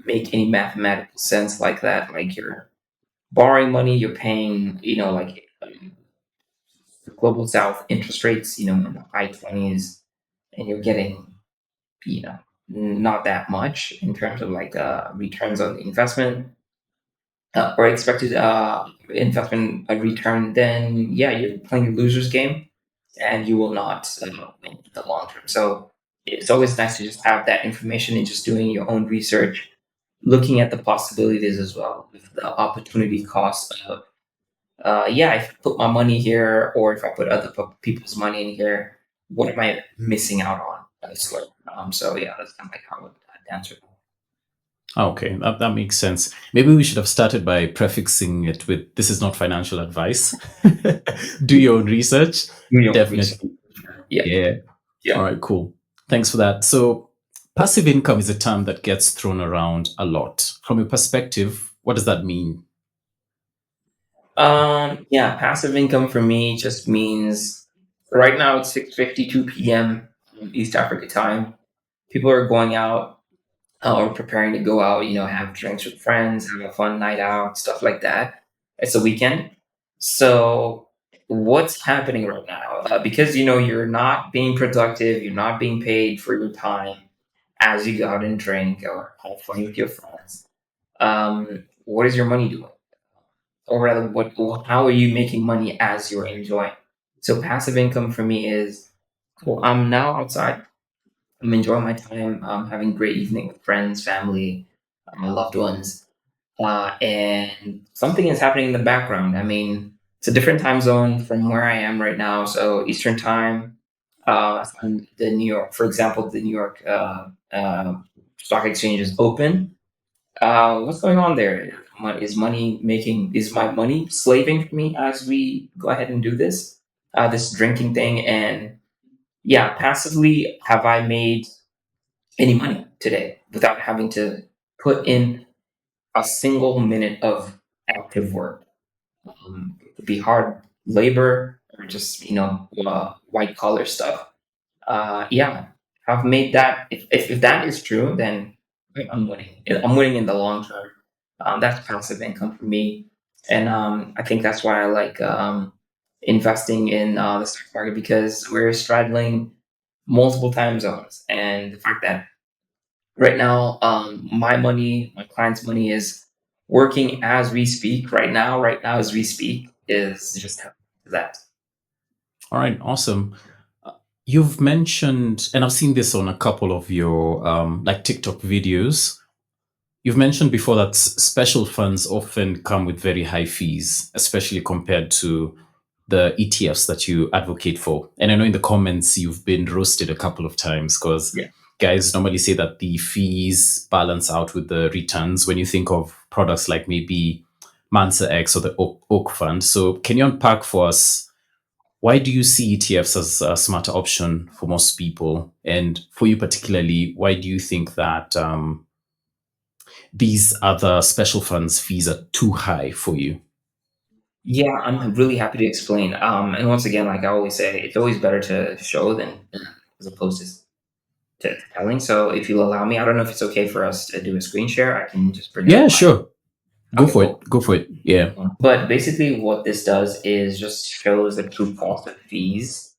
make any mathematical sense like that, like you're borrowing money, you're paying, like the global south interest rates, in the high 20s, and you're getting, you know, not that much in terms of like returns on the investment or expected investment return, then yeah, you're playing a loser's game and you will not win in the long term. So it's always nice to just have that information and just doing your own research, looking at the possibilities as well, with the opportunity cost of yeah, if I put my money here or if I put other people's money in here, what am I missing out on elsewhere? So yeah, that's kind of like how I would answer that. Okay, that makes sense. Maybe we should have started by prefixing it with this is not financial advice. Do your own research. Do your own research. Definitely. Yeah, Yeah. All yeah. right, cool. Thanks for that. So, passive income is a term that gets thrown around a lot. From your perspective, what does that mean? Yeah, passive income for me just means right now it's 6:52 p.m. East Africa time. People are going out or preparing to go out, have drinks with friends, have a fun night out, stuff like that. It's a weekend. So what's happening right now? Because you're not being productive, you're not being paid for your time as you go out and drink or have fun with your friends. What is your money doing? Or rather, how are you making money as you're enjoying? So passive income for me is cool. I'm now outside. I'm enjoying my time. I'm having a great evening with friends, family, my loved ones, and something is happening in the background. I mean, It's a different time zone from where I am right now. So Eastern time, and the New York, for example, the New York stock exchange is open. What's going on there? Is money making? Is my money slaving for me as we go ahead and do this? This drinking thing, and yeah, passively, have I made any money today without having to put in a single minute of active work? It could be hard labor or just white collar stuff. Yeah, I've made that. If that is true, then I'm winning. I'm winning in the long term. That's passive income for me, and I think that's why I like investing in the stock market because we're straddling multiple time zones, and the fact that right now my money, my client's money, is working as we speak. Right now as we speak, is just that. All right, awesome. You've mentioned, and I've seen this on a couple of your like TikTok videos. You've mentioned before that special funds often come with very high fees, especially compared to the ETFs that you advocate for. And I know in the comments you've been roasted a couple of times because Yeah. guys normally say that the fees balance out with the returns when you think of products like maybe Mansa X or the Oak Fund. So can you unpack for us, why do you see ETFs as a smarter option for most people? And for you particularly, why do you think that these other special funds fees are too high for you? Yeah, I'm really happy to explain. And once again, like I always say, it's always better to show than as opposed to telling. So if you'll allow me, I don't know if it's okay for us to do a screen share. I can just bring up Yeah, my. sure. Go Okay, for cool. it. Go for it. Yeah. But basically, what this does is just shows the true cost of fees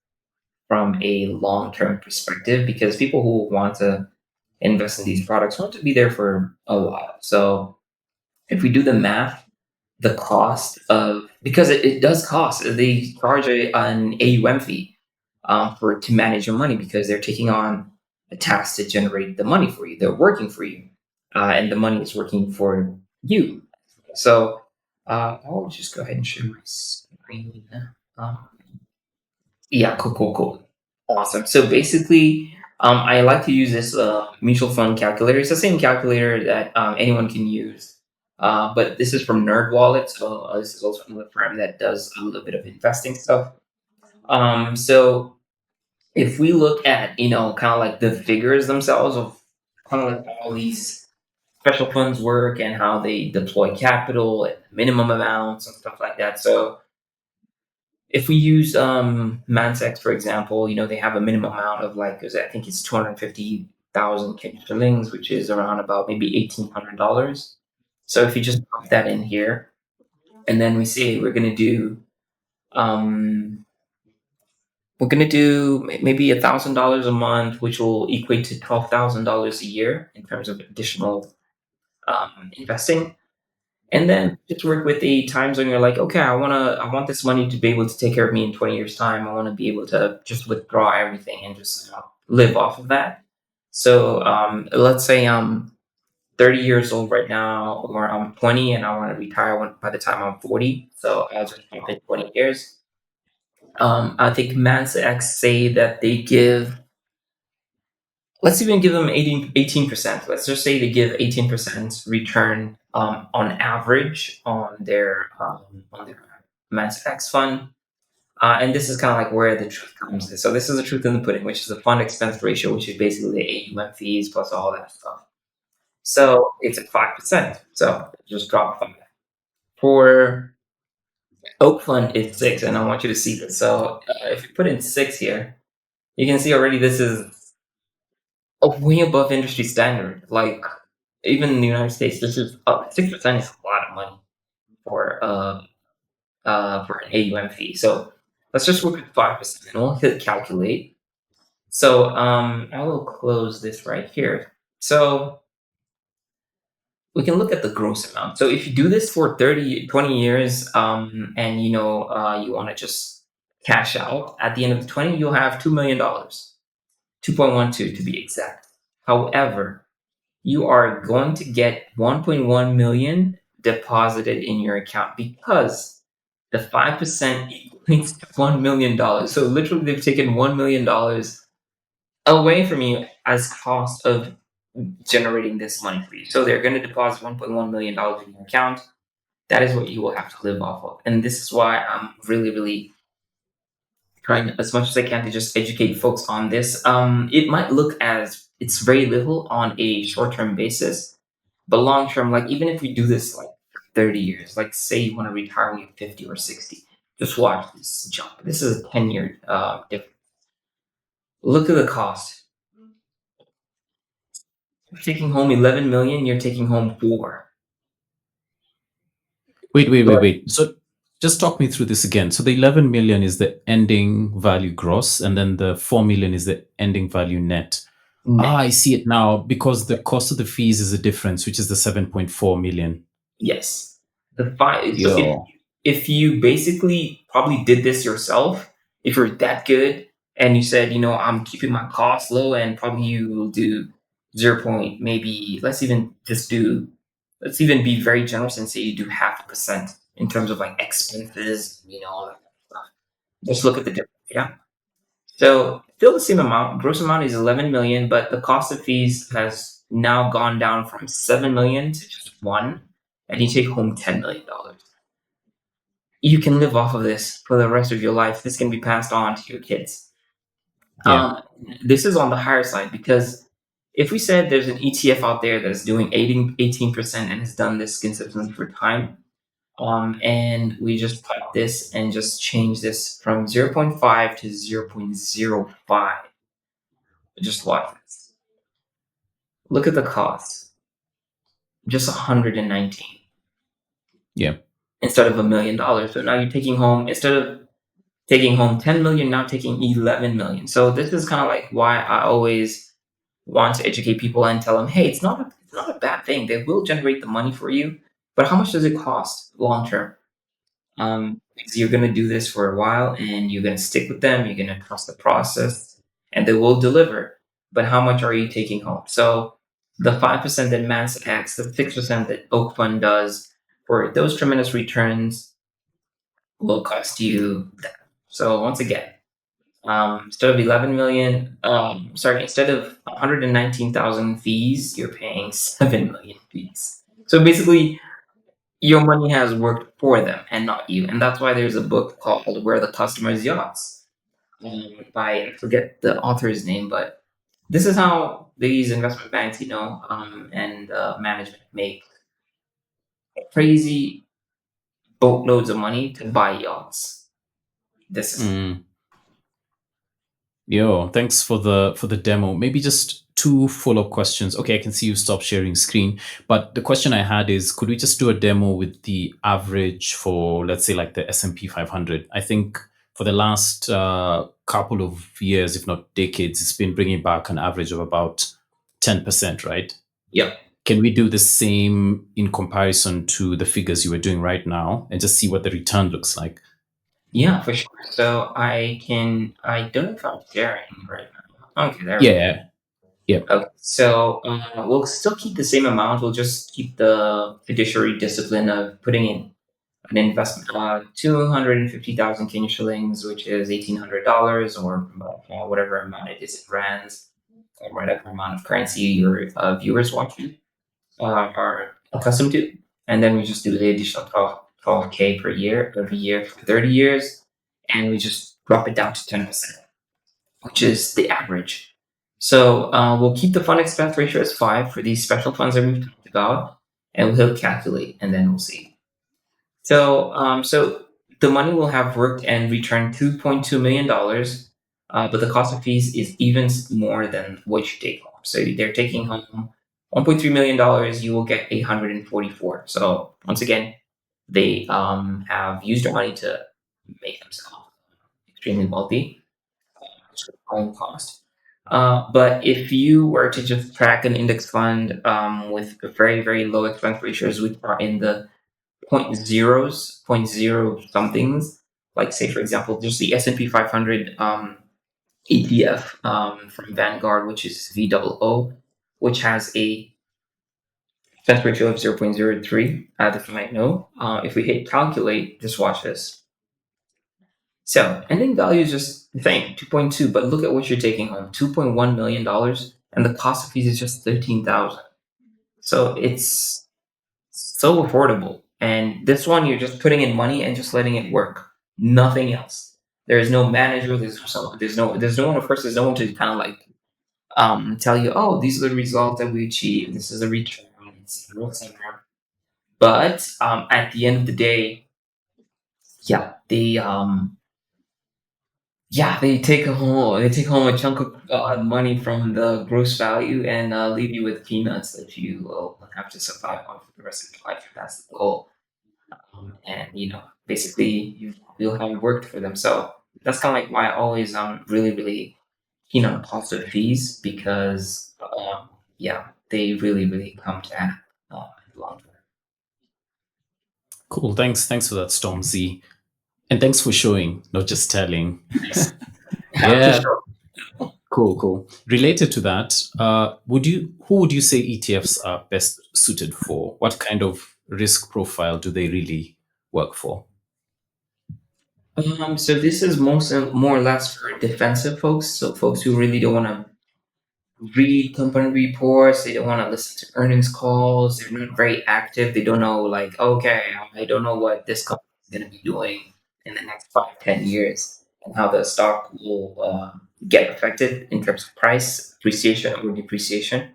from a long term perspective because people who want to invest in these products want to be there for a while. So if we do the math, the cost of because it does cost. They charge an AUM fee for to manage your money because they're taking on a task to generate the money for you. They're working for you, and the money is working for you. So I'll just go ahead and share my screen. Um, yeah, cool, cool, cool. Awesome. So basically, I like to use this mutual fund calculator. It's the same calculator that anyone can use, but this is from NerdWallet. So this is also another firm that does a little bit of investing stuff. So if we look at kind of like the figures themselves of kind of like all these special funds work and how they deploy capital at minimum amounts and stuff like that. So if we use Mansex, for example, they have a minimum amount of like, I think it's 250,000 shillings, which is around about maybe $1,800. So if you just pop that in here, and then we say um, we're gonna do maybe $1,000 a month, which will equate to $12,000 a year in terms of additional investing. And then just work with the times when you're like, okay, I want this money to be able to take care of me in 20 years time. I want to be able to just withdraw everything and just live off of that. So let's say I'm 30 years old right now, or I'm 20 and I want to retire by the time I'm 40. So I'll just pump in 20 years. I think MansX say that they give, let's even give them 18%. Let's just say they give 18% return on average on their Mass X fund. And this is kind of like where the truth comes in. So this is the truth in the pudding, which is the fund expense ratio, which is basically the AUM fees plus all that stuff. So it's at 5%. So just drop 5. For Oak Fund, it's 6, and I want you to see this. So if you put in 6 here, you can see already this is way above industry standard. Like even in the United States, this is 6% is a lot of money for an AUM fee. So let's just work with 5%, and we'll hit calculate. So I will close this right here. So we can look at the gross amount. So if you do this for 20 years, and you want to just cash out at the end of the 20, you'll have $2 million, 2.12 to be exact. However, you are going to get 1.1 million deposited in your account because The 5% equates to $1 million. So literally, they've taken $1 million away from you as cost of generating this money for you. So they're going to deposit $1.1 million in your account. That is what you will have to live off of. And this is why I'm really, really trying as much as I can to just educate folks on this. It might look as it's very little on a short term basis, but long term, like even if we do this like for 30 years, like say you want to retire when you're 50 or 60, just watch this jump. This is a 10-year difference. Look at the cost. You're taking home 11 million, you're taking home 4. Wait. So just talk me through this again. So the 11 million is the ending value gross, and then the 4 million is the ending value net. Ah, Net. I see it now because the cost of the fees is a difference, which is the 7.4 million. Yes. The five. So Yo. if you basically probably did this yourself, if you're that good and you said, I'm keeping my costs low and probably you will do 0 point, maybe let's even be very generous and say you do 0.5% in terms of like expenses, all that kind of stuff. Just look at the difference. Yeah. So still the same amount. Gross amount is 11 million, but the cost of fees has now gone down from 7 million to just 1, and you take home $10 million. You can live off of this for the rest of your life. This can be passed on to your kids. Yeah. Um, this is on the higher side because if we said there's an ETF out there that's doing 18% and has done this consistently for time, and we just cut this and just change this from 0.5 to 0.05. Just watch this. Look at the cost. Just 119 Yeah. instead of $1 million. So now you're taking home, instead of taking home 10 million, now taking 11 million. So this is kind of like why I always want to educate people and tell them, hey, it's not a bad thing. They will generate the money for you, but how much does it cost long term? Because you're going to do this for a while and you're going to stick with them. You're going to trust the process and they will deliver. But how much are you taking home? So the 5% that Mass X, the 6% that Oak Fund does for those tremendous returns will cost you that. So once again, instead of 11 million, instead of 119,000 fees, you're paying 7 million fees. So basically, your money has worked for them and not you. And that's why there's a book called Where the Customer's Yachts by, I forget the author's name, but this is how these investment banks, and management make crazy boatloads of money to buy yachts. This is Mm. Yo, thanks for the demo. Maybe just two follow-up questions. Okay, I can see you stop sharing screen, but the question I had is, could we just do a demo with the average for, let's say, like the S&P 500? I think for the last couple of years, if not decades, it's been bringing back an average of about 10%, right? yeah. Can we do the same in comparison to the figures you were doing right now and just see what the return looks like? Yeah, for sure. So I don't know if I'm sharing right now. Okay, there we go. Yeah, yeah. Okay, so we'll still keep the same amount. We'll just keep the fiduciary discipline of putting in an investment, 250,000 Kenya shillings, which is $1,800, or whatever amount it is in rands, or whatever amount of currency your viewers watching are accustomed to. And then we just do the additional 12K per year, every year for 30 years, and we just drop it down to 10%, which is the average. So we'll keep the fund expense ratio as 5 for these special funds that we've talked about, and we'll calculate, and then we'll see. So the money will have worked and returned $2.2 million, but the cost of fees is even more than what you take home. So they're taking home $1.3 million. You will get 844. So once again, they have used their money to make themselves extremely wealthy own cost. But if you were to just track an index fund with very, very low expense ratios, which are in the point zeros, point zero somethings, like say for example, just the S&P 500 ETF from Vanguard, which is VOO, which has a Chance ratio of 0.03, if you might know. If we hit calculate, just watch this. So ending value is just the same, 2.2, but look at what you're taking home, $2.1 million, and the cost of fees is just 13,000. So it's so affordable. And this one, you're just putting in money and just letting it work. Nothing else. There is no manager. There's no one. Of course, there's no one to kind of like tell you, oh, these are the results that we achieved. This is the return, etc., etc. But at the end of the day, yeah, they take home a chunk of money from the gross value and leave you with peanuts that you will have to survive on for the rest of your life. That's the goal. And basically you'll have worked for them. So that's kind of like why I always really really keen on positive fees, because yeah, they really really come to add in the long term. Cool. Thanks for that, Stormzy. And thanks for showing, not just telling. Nice. Yeah, for Yeah, sure. cool. Related to that, who would you say ETFs are best suited for? What kind of risk profile do they really work for? So this is more or less for defensive folks, so folks who really don't want to read company reports. They don't want to listen to earnings calls. They're not very active. They don't know, like, okay, I don't know what this company is going to be doing in the next 5, 10 years, and how the stock will get affected in terms of price appreciation or depreciation.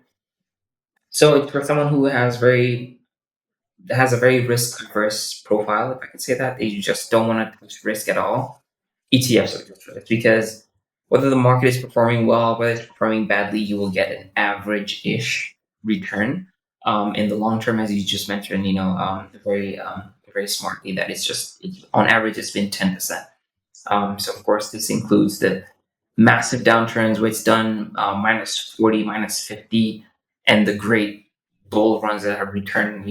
So it's for someone who has a very risk averse profile, if I can say that. They just don't want to touch risk at all. ETFs are good for this, because whether the market is performing well, whether it's performing badly, you will get an average-ish return. In the long term, as you just mentioned, very smartly, that on average it's been 10%. So of course this includes the massive downturns where it's done -40, -50, and the great bull runs that have returned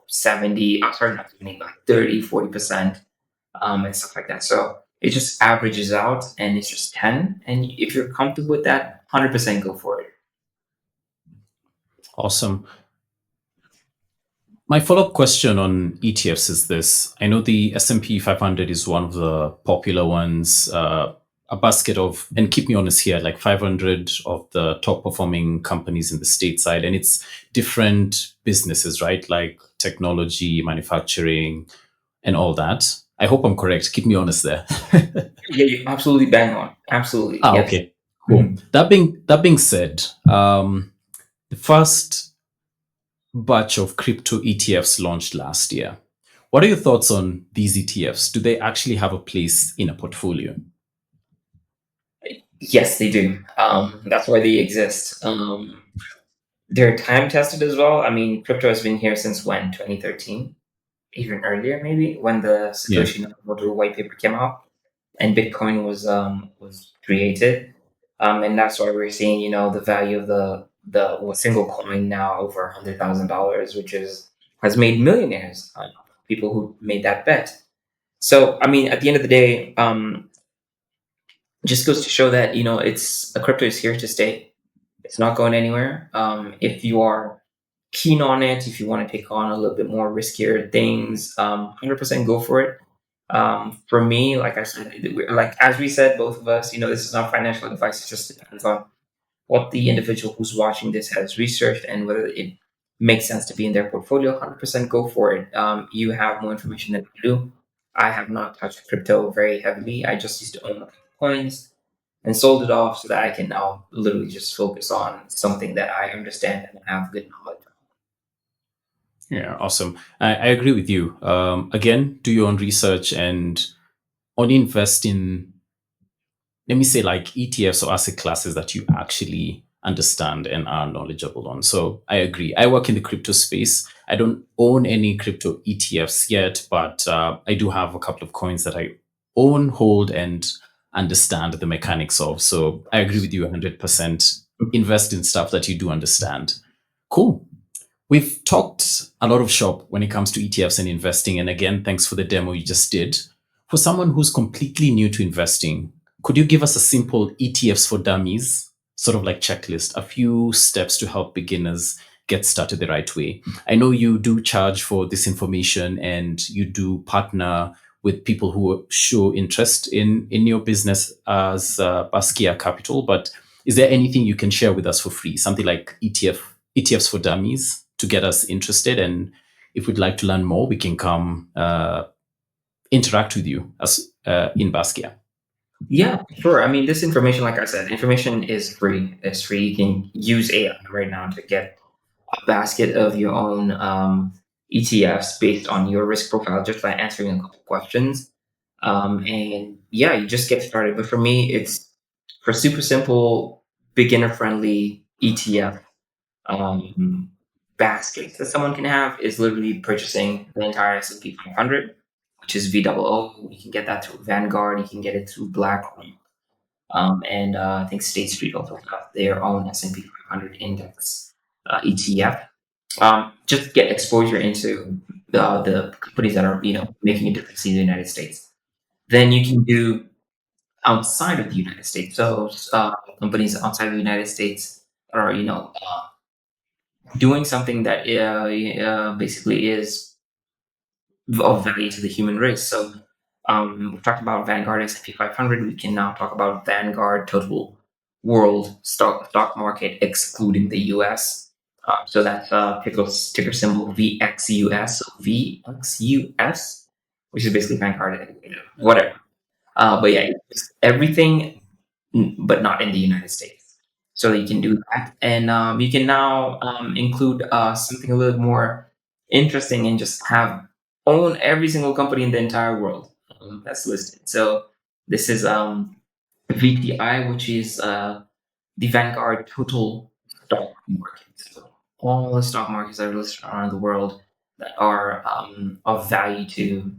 70, sorry, not 70, like 30, 40%, and stuff like that. So it just averages out and it's just 10. And if you're comfortable with that, 100% go for it. Awesome. My follow-up question on ETFs is this. I know the S&P 500 is one of the popular ones, a basket of, and keep me honest here, like 500 of the top performing companies in the stateside, and it's different businesses, right? Like technology, manufacturing, and all that. I hope I'm correct. Keep me honest there. Yeah, you absolutely bang on. Absolutely, yes. Okay, cool. That being said, the first batch of crypto ETFs launched last year. What are your thoughts on these ETFs? Do they actually have a place in a portfolio? Yes, they do. That's why they exist. They're time tested as well. I mean, crypto has been here since when? 2013? Even earlier, maybe, when the Yeah. Satoshi Nakamoto white paper came out and Bitcoin was created. And that's why we're seeing, the value of the single coin now over $100,000, which has made millionaires, people who made that bet. So, I mean, at the end of the day, just goes to show that it's a crypto is here to stay. It's not going anywhere. If you are keen on it, if you want to take on a little bit more riskier things, 100% go for it. For me, like I said, like as we said, both of us, this is not financial advice. It just depends on what the individual who's watching this has researched and whether it makes sense to be in their portfolio. 100% go for it. You have more information than I do. I have not touched crypto very heavily. I just used to own a couple coins and sold it off so that I can now literally just focus on something that I understand and have good knowledge. Yeah, awesome. I agree with you. Again, do your own research and only invest in, let me say, like ETFs or asset classes that you actually understand and are knowledgeable on. So I agree. I work in the crypto space. I don't own any crypto ETFs yet, but I do have a couple of coins that I own, hold, and understand the mechanics of. So I agree with you 100%. Invest in stuff that you do understand. Cool. We've talked a lot of shop when it comes to ETFs and investing. And again, thanks for the demo you just did. For someone who's completely new to investing, could you give us a simple ETFs for dummies, sort of like checklist, a few steps to help beginners get started the right way. I know you do charge for this information and you do partner with people who show interest in your business as Basquiat Capital, but is there anything you can share with us for free? Something like ETFs for dummies to get us interested. And if we'd like to learn more, we can come interact with you as in Basquiat. Yeah, sure. I mean, this information, like I said, information is free. It's free. You can use AI right now to get a basket of your own ETFs based on your risk profile, just by answering a couple questions. And yeah, you just get started. But for me, it's for super simple, beginner friendly ETF um, baskets that someone can have is literally purchasing the entire S&P 500, which is VOO. You can get that through Vanguard. You can get it through BlackRock. And I think State Street also have their own S&P 500 index ETF. Just get exposure into the companies that are making a difference in the United States. Then you can do outside of the United States. So companies outside of the United States are doing something that basically is of value to the human race. So we've talked about Vanguard S&P 500. We can now talk about Vanguard Total World Stock Market, excluding the U.S. So that's ticker symbol VXUS. So VXUS, which is basically Vanguard, whatever. But yeah, it's everything, but not in the United States. So you can do that, and you can now include something a little more interesting and just have own every single company in the entire world that's listed. So this is VTI, which is the Vanguard Total Stock Market. So all the stock markets that are listed around the world that are of value to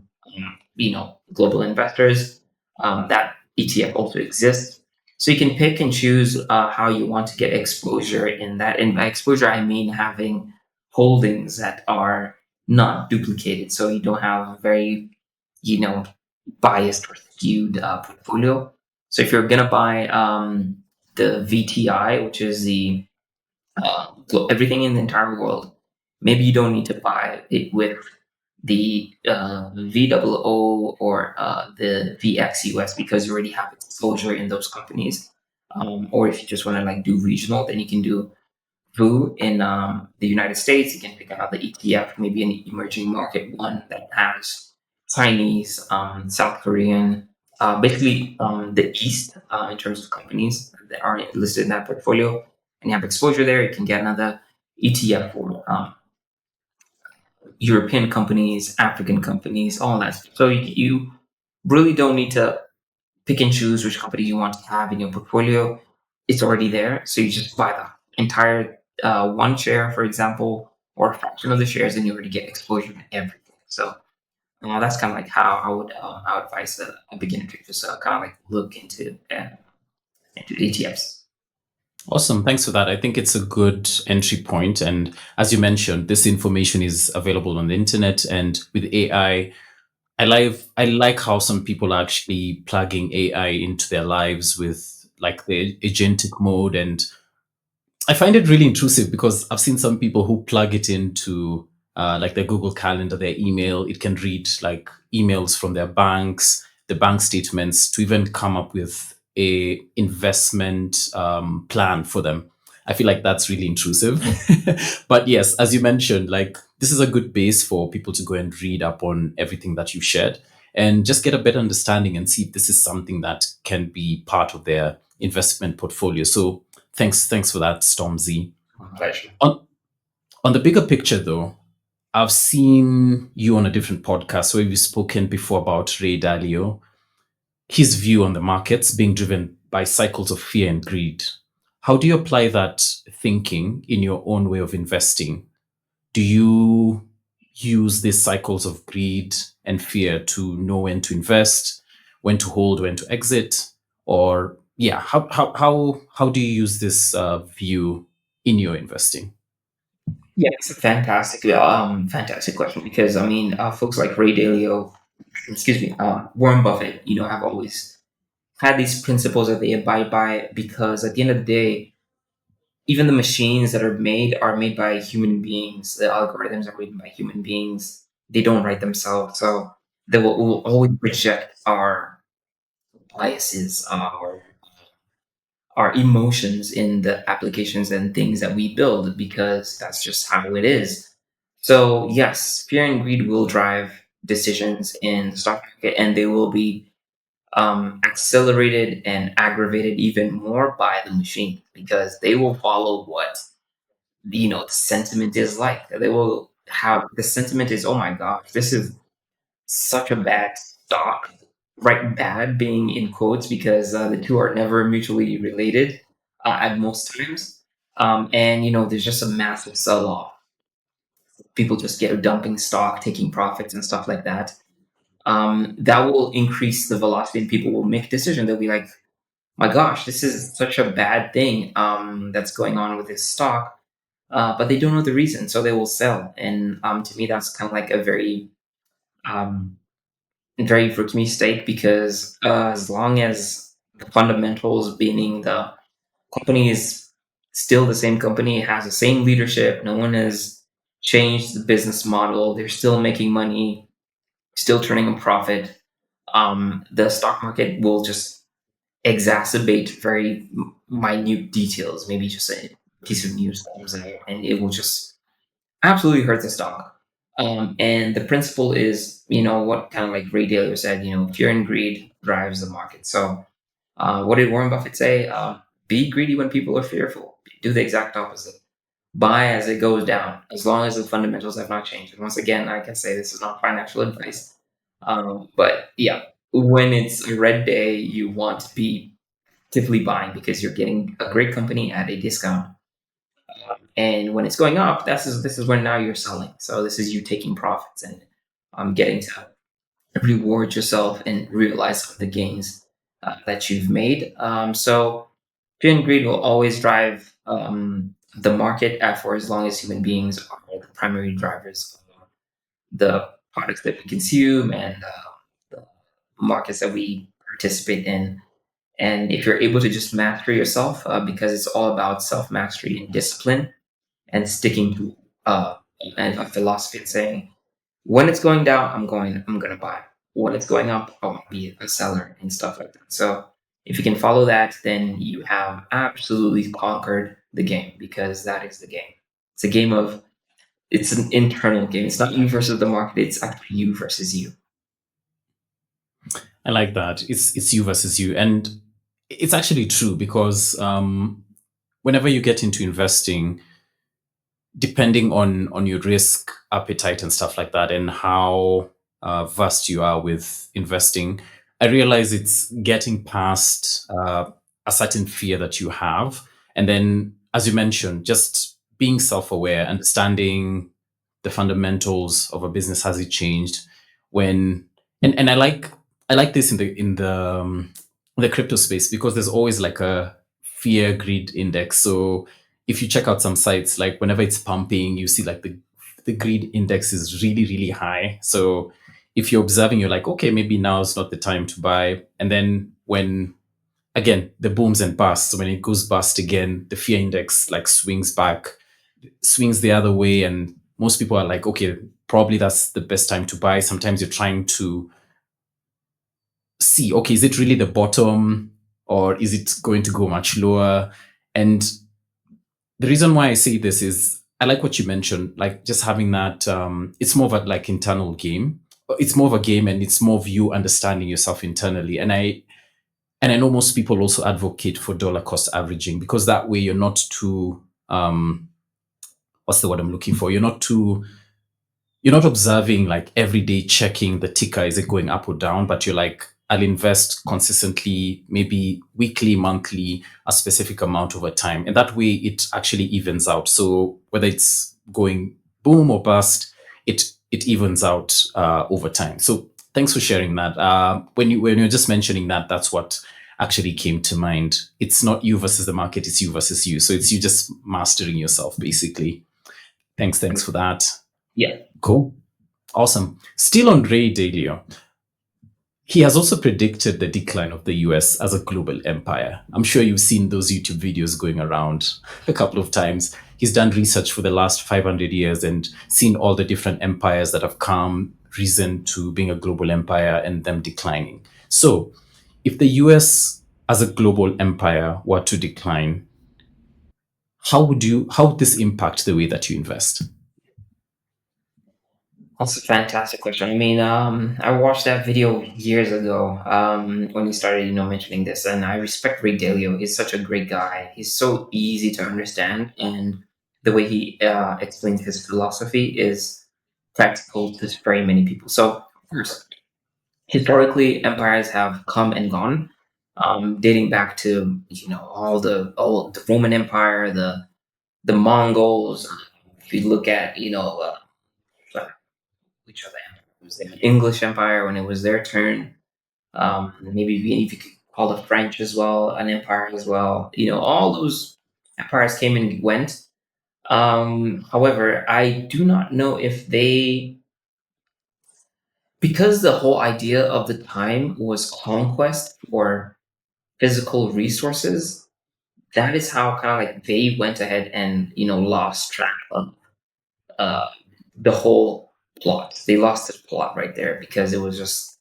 global investors. That ETF also exists. So you can pick and choose how you want to get exposure in that. And by exposure, I mean having holdings that are not duplicated. So you don't have a very, you know, biased or skewed portfolio. So if you're gonna buy the VTI, which is the everything in the entire world, maybe you don't need to buy it with the VOO or the VXUS because you already have exposure in those companies. Or if you just want to like do regional, then you can do VOO in the United States. You can pick out the ETF, maybe an emerging market one that has Chinese, South Korean, basically the East in terms of companies that are listed in that portfolio, and you have exposure there. You can get another ETF for European companies, African companies, all that. So you really don't need to pick and choose which company you want to have in your portfolio. It's already there. So you just buy the entire one share, for example, or a fraction of the shares, and you already get exposure to everything. So that's kind of like how I would advise a beginner to just kind of like look into ETFs. Awesome. Thanks for that. I think it's a good entry point. And as you mentioned, this information is available on the internet, and with AI, I like how some people are actually plugging AI into their lives with like the agentic mode, and I find it really intrusive because I've seen some people who plug it into like their Google Calendar, their email. It can read like emails from their banks, the bank statements, to even come up with a investment plan for them. I feel like that's really intrusive. But yes, as you mentioned, like this is a good base for people to go and read up on everything that you shared and just get a better understanding and see if this is something that can be part of their investment portfolio. So thanks for that, Stormzy. Pleasure. On the bigger picture, though, I've seen you on a different podcast where we've spoken before about Ray Dalio, his view on the markets being driven by cycles of fear and greed. How do you apply that thinking in your own way of investing? Do you use these cycles of greed and fear to know when to invest, when to hold, when to exit? Or yeah, how do you use this view in your investing? Yeah, it's a fantastic question because I mean, folks like Ray Dalio, excuse me, Warren Buffett, have always had these principles that they abide by because at the end of the day, even the machines that are made by human beings. The algorithms are made by human beings. They don't write themselves, so they will always project our biases, our emotions in the applications and things that we build because that's just how it is. So yes, fear and greed will drive decisions in the stock market, and they will be accelerated and aggravated even more by the machine because they will follow what the sentiment is like. They will have the sentiment is, oh my gosh, this is such a bad stock. Right, bad being in quotes because the two are never mutually related at most times. And there's just a massive sell off. People just get dumping stock, taking profits and stuff like that. That will increase the velocity, and people will make a decision. They'll be like, "My gosh, this is such a bad thing that's going on with this stock," but they don't know the reason, so they will sell. And to me, that's kind of like a um, very rookie mistake because as long as the fundamentals, meaning the company is still the same company, it has the same leadership, no one has changed the business model, they're still making money, still turning a profit, the stock market will just exacerbate very minute details. Maybe just a piece of news comes out and it will just absolutely hurt the stock. And the principle is, what kind of like Ray Dalio said, fear and greed drives the market. So, what did Warren Buffett say? Be greedy when people are fearful. Do the exact opposite. Buy as it goes down, as long as the fundamentals have not changed. And once again, I can say this is not financial advice. But yeah, when it's a red day, you want to be actively buying because you're getting a great company at a discount. And when it's going up, this is when now you're selling. So this is you taking profits and getting to reward yourself and realize some of the gains that you've made. So fear and greed will always drive the market for as long as human beings are the primary drivers of the products that we consume and the markets that we participate in. And if you're able to just master yourself, because it's all about self mastery and discipline and sticking to and a philosophy and saying, when it's going down, I'm gonna buy. When it's going up, I want to be a seller and stuff like that. So if you can follow that, then you have absolutely conquered the game because that is the game. It's a game of it's an internal game. It's not you versus the market. It's actually you versus you. I like that. It's you versus you, and it's actually true because whenever you get into investing, depending on your risk appetite and stuff like that, and how vast you are with investing, I realize it's getting past a certain fear that you have, and then, as you mentioned, just being self-aware, understanding the fundamentals of a business. Has it changed? When and I like this in the crypto space because there's always like a fear greed index. So if you check out some sites, like whenever it's pumping, you see like the greed index is really, really high. So if you're observing, you're like, okay, maybe now is not the time to buy. And then when again the booms and busts, when it goes bust again, the fear index like swings the other way, and most people are like, okay, probably that's the best time to buy. Sometimes you're trying to see, okay, is it really the bottom or is it going to go much lower? And the reason why I say this is I like what you mentioned, like just having that. It's more of a like internal game. It's more of a game, and it's more of you understanding yourself internally. And I know most people also advocate for dollar cost averaging because that way you're not too what's the word I'm looking for? You're not observing like every day checking the ticker, is it going up or down, but you're like, I'll invest consistently, maybe weekly, monthly, a specific amount over time. And that way it actually evens out. So whether it's going boom or bust, it evens out over time. So thanks for sharing that. When you're just mentioning that, that's what actually came to mind. It's not you versus the market, it's you versus you. So it's you just mastering yourself basically. Thanks for that. Yeah. Cool. Awesome. Still on Ray Dalio. He has also predicted the decline of the US as a global empire. I'm sure you've seen those YouTube videos going around a couple of times. He's done research for the last 500 years and seen all the different empires that have come, risen to being a global empire and them declining. So, if the US as a global empire were to decline, how would this impact the way that you invest? That's a fantastic question. I mean, I watched that video years ago when he started, mentioning this, and I respect Ray Dalio. He's such a great guy. He's so easy to understand, and the way he explains his philosophy is practical to very many people. So, first, historically, empires have come and gone, dating back to the Roman Empire, the Mongols. If you look at which other empire was there? English Empire when it was their turn. Maybe if you could call the French as well an empire as well. All those empires came and went. However, I do not know if they, because the whole idea of the time was conquest for physical resources. That is how kind of like they went ahead and lost track of uh, the whole plot. They lost the plot right there because it was just,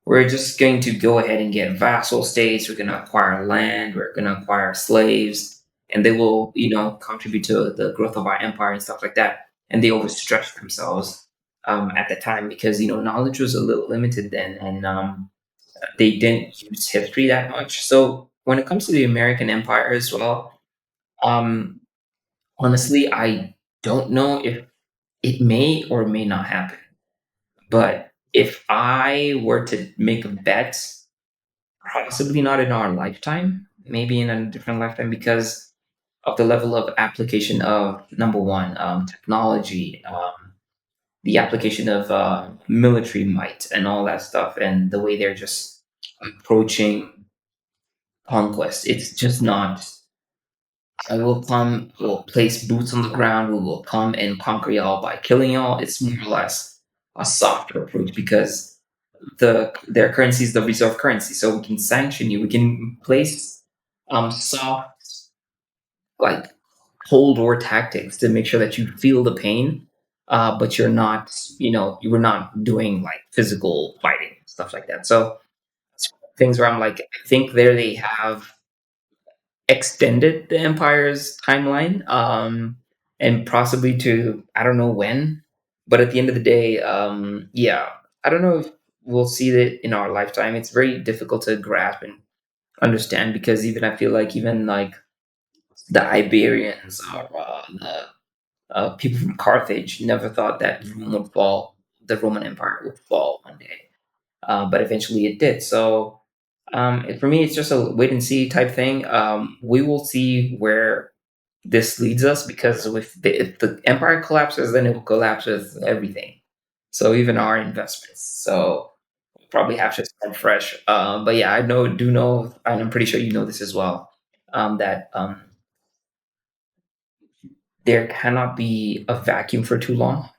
we're just going to go ahead and get vassal states. We're going to acquire land. We're going to acquire slaves, and they will, contribute to the growth of our empire and stuff like that. And they overstretched themselves at the time because knowledge was a little limited then, and they didn't use history that much. So when it comes to the American Empire as well, um, honestly, I don't know if it may or may not happen. But if I were to make a bet, possibly not in our lifetime, maybe in a different lifetime because of the level of application of number one, technology, the application of military might, and all that stuff, and the way they're just approaching conquest. It's just not. I will come, we'll place boots on the ground, we will come and conquer y'all by killing y'all. It's more or less a softer approach because their currency is the reserve currency. So we can sanction you. We can place soft, like, Cold War tactics to make sure that you feel the pain, but you're not, you were not doing like physical fighting, stuff like that. So it's things where I'm like, I think there they have extended the empire's timeline, and possibly to, I don't know when, but at the end of the day, yeah, I don't know if we'll see it in our lifetime. It's very difficult to grasp and understand because even I feel like even like the Iberians or the people from Carthage never thought that Rome would fall, the Roman Empire would fall one day, but eventually it did. So for me, it's just a wait and see type thing. We will see where this leads us because if the empire collapses, then it will collapse with everything. So even our investments. So we'll probably have to start fresh. But yeah, do know, and I'm pretty sure you know this as well, that there cannot be a vacuum for too long.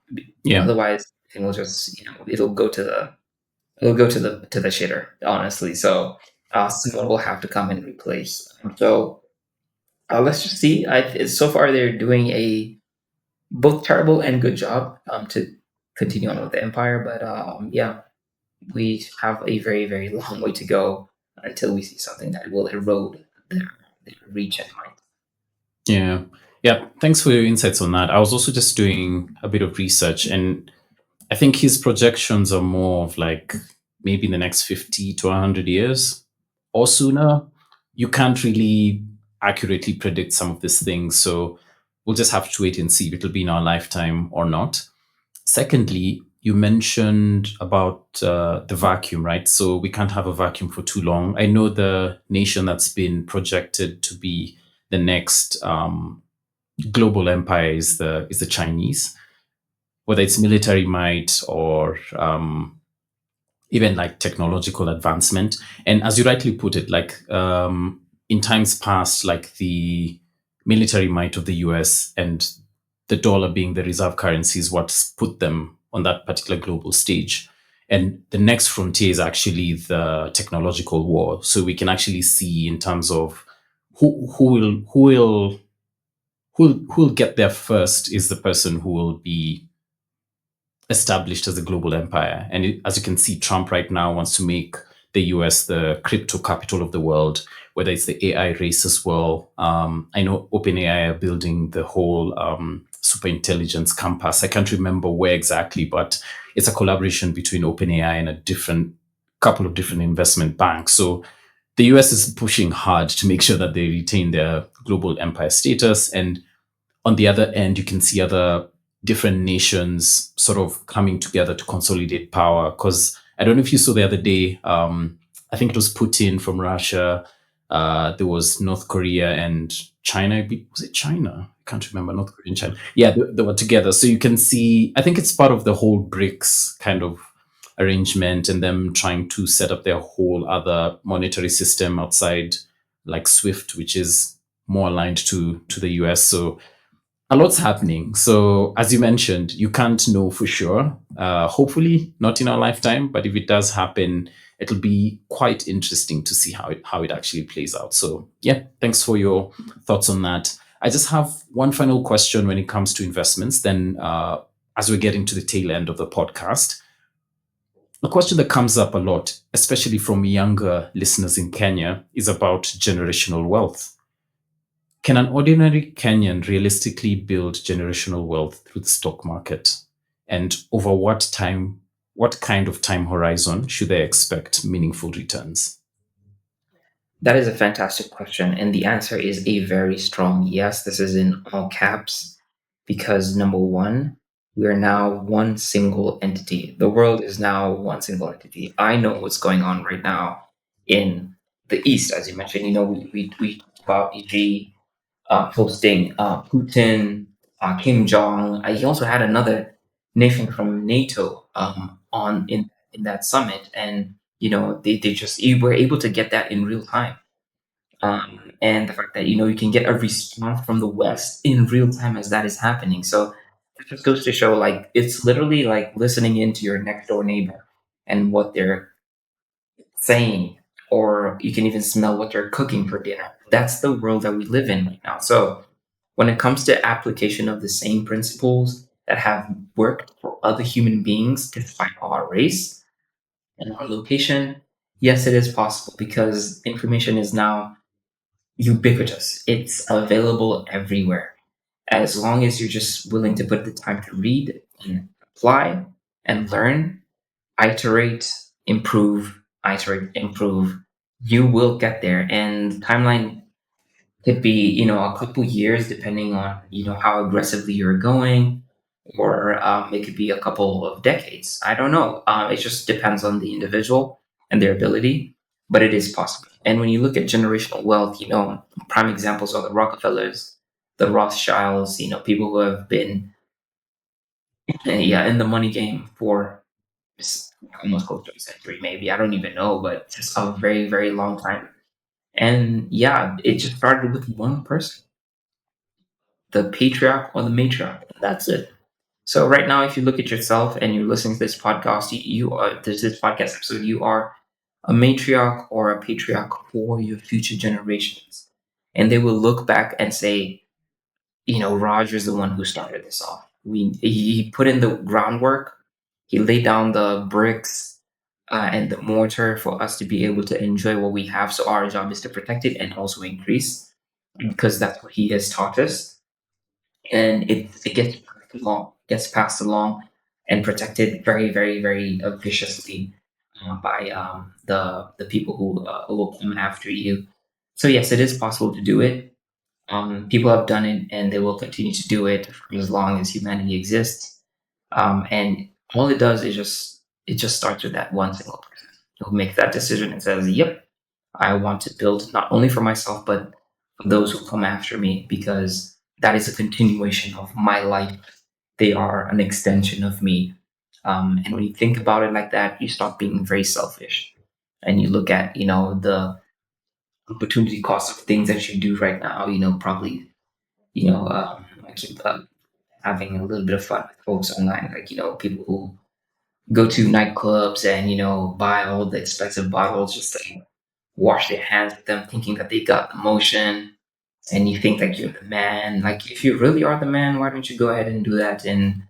Yeah. Otherwise, it will just it'll go to the shitter, honestly. So someone will have to come and replace. So let's just see. So far, they're doing a both terrible and good job to continue on with the empire. But yeah, we have a very very long way to go until we see something that will erode their reach and might. Yeah. Yeah. Thanks for your insights on that. I was also just doing a bit of research, and I think his projections are more of like maybe in the next 50 to 100 years or sooner. You can't really accurately predict some of these things. So we'll just have to wait and see if it'll be in our lifetime or not. Secondly, you mentioned about the vacuum, right? So we can't have a vacuum for too long. I know the nation that's been projected to be the next global empire is the Chinese, whether it's military might or even like technological advancement. And as you rightly put it, like in times past, like the military might of the US and the dollar being the reserve currency is what's put them on that particular global stage. And the next frontier is actually the technological war. So we can actually see in terms of who will get there first is the person who will be established as a global empire. And as you can see, Trump right now wants to make the US the crypto capital of the world, whether it's the AI race as well. I know OpenAI are building the whole super intelligence campus. I can't remember where exactly, but it's a collaboration between OpenAI and a different couple of different investment banks. So the US is pushing hard to make sure that they retain their global empire status. And on the other end, you can see other different nations sort of coming together to consolidate power. Because I don't know if you saw the other day, I think it was Putin from Russia. There was North Korea and China. Was it China? I can't remember. North Korea and China. Yeah, they were together. So you can see, I think it's part of the whole BRICS kind of arrangement and them trying to set up their whole other monetary system outside like SWIFT, which is more aligned to the US. So a lot's happening. So, as you mentioned, you can't know for sure. Hopefully, not in our lifetime, but if it does happen, it'll be quite interesting to see how it actually plays out. So, yeah, thanks for your thoughts on that. I just have one final question when it comes to investments. Then, as we're getting to the tail end of the podcast, a question that comes up a lot, especially from younger listeners in Kenya, is about generational wealth. Can an ordinary Kenyan realistically build generational wealth through the stock market? And over what kind of time horizon should they expect meaningful returns? That is a fantastic question. And the answer is a very strong yes. This is in all caps because number one, we are now one single entity. The world is now one single entity. I know what's going on right now in the East, as you mentioned. We talked about EG hosting Putin, Kim Jong. He also had another nation from NATO on in that summit, and they just you were able to get that in real time. And the fact that you can get a response from the West in real time as that is happening. So it just goes to show, like, it's literally like listening into your next door neighbor and what they're saying, or you can even smell what they're cooking for dinner. That's the world that we live in right now. So when it comes to application of the same principles that have worked for other human beings despite our race and our location, yes, it is possible because information is now ubiquitous. It's available everywhere. As long as you're just willing to put the time to read and apply and learn, iterate, iterate, improve, you will get there. And timeline could be, a couple years depending on, how aggressively you're going, or it could be a couple of decades. I don't know. It just depends on the individual and their ability, but it is possible. And when you look at generational wealth, prime examples are the Rockefellers, the Rothschilds, people who have been, yeah, in the money game for almost close to a century, maybe. I don't even know, but just a very, very long time. And yeah, it just started with one person, the patriarch or the matriarch. That's it. So right now, if you look at yourself and you're listening to this podcast, you are there's this podcast episode. You are a matriarch or a patriarch for your future generations, and they will look back and say, Roger's the one who started this off. He put in the groundwork. He laid down the bricks and the mortar for us to be able to enjoy what we have. So our job is to protect it and also increase, because that's what he has taught us, and it gets passed along and protected very, very, very viciously by the people who will come after you. So yes, it is possible to do it. People have done it, and they will continue to do it for as long as humanity exists. And all it does is just starts with that one single person who makes that decision and says, "Yep, I want to build not only for myself, but for those who come after me, because that is a continuation of my life. They are an extension of me." And when you think about it like that, you stop being very selfish, and you look at the opportunity cost of things that you do right now. Probably I keep having a little bit of fun with folks online, like people who go to nightclubs and buy all the expensive bottles just to wash their hands with them, thinking that they got the motion, and you think like you're the man. Like if you really are the man, why don't you go ahead and do that in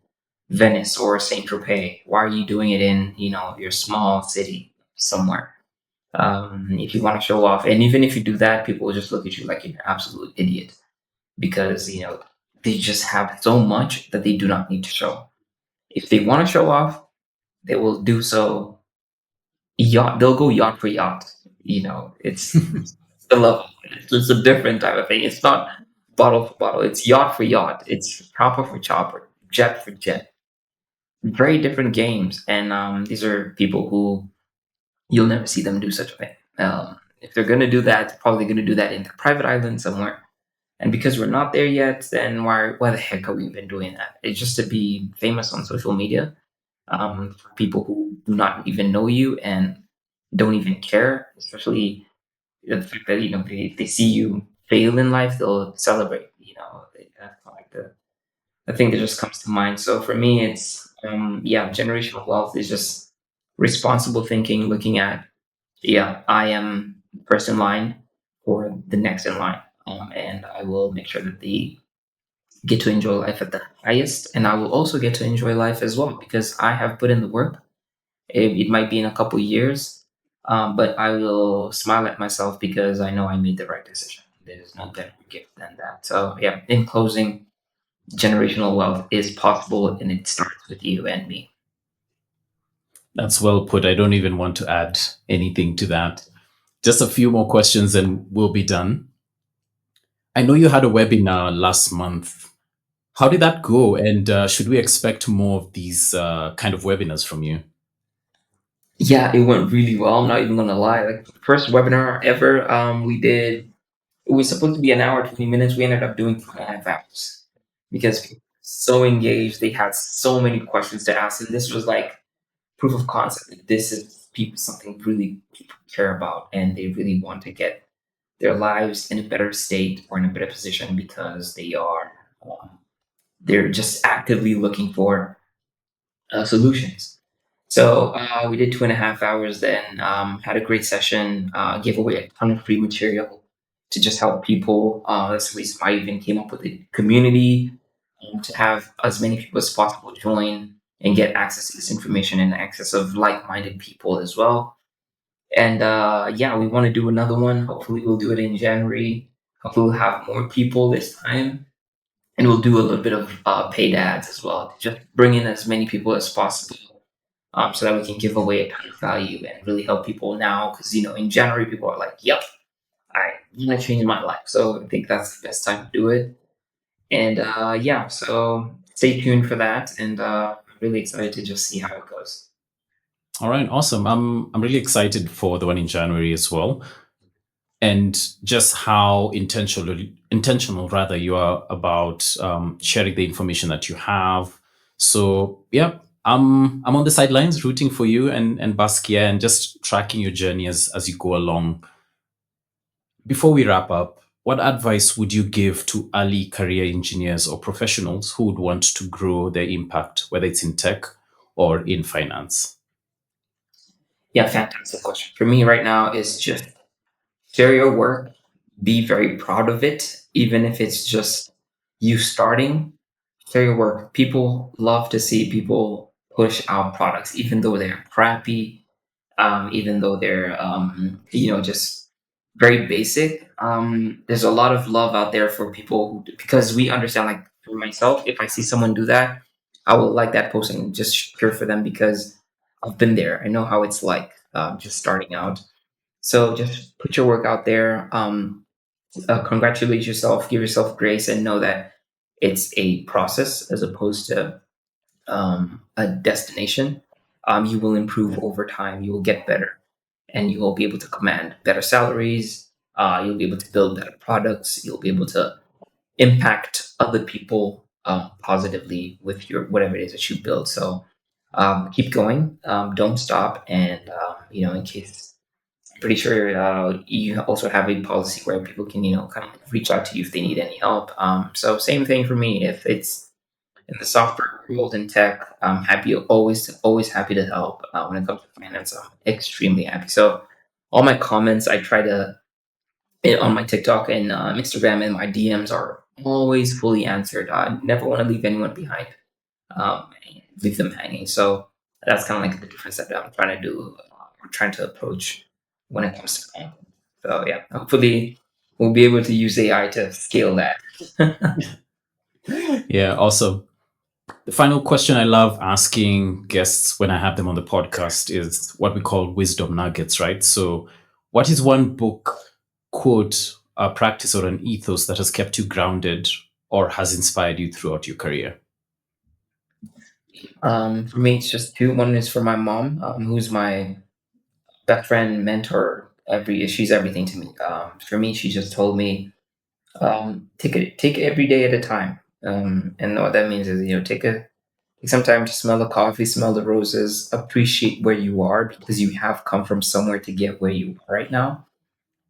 Venice or Saint Tropez? Why are you doing it in your small city somewhere? If you want to show off, and even if you do that, people will just look at you like you're an absolute idiot because they just have so much that they do not need to show. If they want to show off, they will do so yacht. They'll go yacht for yacht. It's the level. It's a different type of thing. It's not bottle for bottle. It's yacht for yacht. It's chopper for chopper, jet for jet. Very different games, and these are people who you'll never see them do such a thing. If they're gonna do that, they're probably gonna do that in their private island somewhere. And because we're not there yet, then why the heck are we even doing that? It's just to be famous on social media. For people who do not even know you and don't even care, especially the fact that they see you fail in life, they'll celebrate. That's like the thing that just comes to mind. So for me, it's yeah, generational wealth is just responsible thinking, looking at yeah, I am first in line for the next in line, and I will make sure that they get to enjoy life at the highest, and I will also get to enjoy life as well because I have put in the work. It might be in a couple years, but I will smile at myself because I know I made the right decision. There's no better gift than that. So, yeah, in closing, generational wealth is possible and it starts with you and me. That's well put. I don't even want to add anything to that. Just a few more questions and we'll be done. I know you had a webinar last month. How did that go? And should we expect more of these kind of webinars from you? Yeah, it went really well. I'm not even gonna lie. Like first webinar ever, we did. It was supposed to be an hour, 20 minutes. We ended up doing 2.5 hours because people were so engaged. They had so many questions to ask, and this was like proof of concept. That this is people something really people care about, and they really want to get their lives in a better state or in a better position because um, they're just actively looking for solutions. So we did 2.5 hours then, had a great session, gave away a ton of free material to just help people. That's the reason why I even came up with a community to have as many people as possible join and get access to this information and access of like-minded people as well. And yeah, we want to do another one. Hopefully, we'll do it in January. Hopefully, we'll have more people this time. And we'll do a little bit of paid ads as well to just bring in as many people as possible so that we can give away a ton of value and really help people now. Because, in January, people are like, yep, I want to change my life. So I think that's the best time to do it. And yeah, so stay tuned for that. And I'm really excited to just see how it goes. All right, awesome. I'm really excited for the one in January as well, and just how intentional rather you are about sharing the information that you have. So yeah, I'm on the sidelines rooting for you and Basquiat and just tracking your journey as you go along. Before we wrap up, what advice would you give to early career engineers or professionals who would want to grow their impact, whether it's in tech or in finance? Yeah, fantastic question. For me right now is just share your work, be very proud of it, even if it's just you starting. Share your work. People love to see people push out products, even though they're crappy, even though they're just very basic. There's a lot of love out there for people because we understand. Like for myself, if I see someone do that, I will like that post and just cheer for them because I've been there. I know how it's like just starting out. So just put your work out there. Congratulate yourself, give yourself grace, and know that it's a process as opposed to a destination. You will improve over time. You will get better, and you will be able to command better salaries. You'll be able to build better products. You'll be able to impact other people positively with your whatever it is that you build. So keep going. Don't stop. And in case pretty sure you also have a policy where people can kind of reach out to you if they need any help. So same thing for me. If it's in the software world in tech. I'm happy, always happy to help. When it comes to finance, I'm extremely happy. So all my comments, I try to on my TikTok and Instagram, and my DMs are always fully answered. I never want to leave anyone behind, leave them hanging. So that's kind of like the difference that I'm trying to do, or trying to approach when it comes to content. So yeah, hopefully we'll be able to use AI to scale that. Yeah, awesome. The final question I love asking guests when I have them on the podcast is what we call wisdom nuggets, right? So, what is one book, quote, a practice, or an ethos that has kept you grounded or has inspired you throughout your career? For me, it's just two. One is for my mom, who's my best friend, mentor. She's everything to me. For me, she just told me, take it every day at a time. And what that means is, take some time to smell the coffee, smell the roses, appreciate where you are because you have come from somewhere to get where you are right now.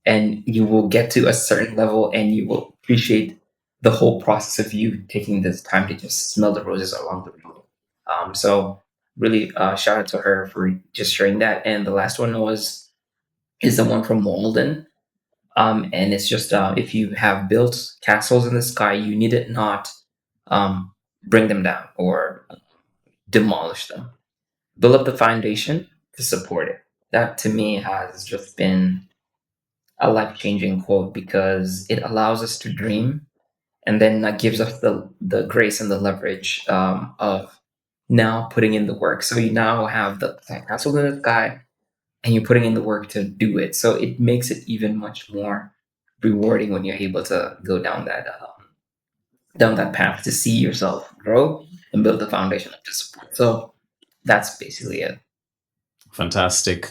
And you will get to a certain level and you will appreciate the whole process of you taking this time to just smell the roses along the road. So really shout out to her for just sharing that. And the last one is the one from Walden. And it's just if you have built castles in the sky, you need it not um, bring them down or demolish them. Build up the foundation to support it. That to me has just been a life changing quote because it allows us to dream, and then that gives us the grace and the leverage of now putting in the work. So you now have the castle in the sky, and you're putting in the work to do it. So it makes it even much more rewarding when you're able to go down that path to see yourself grow and build the foundation of support. So that's basically it. Fantastic.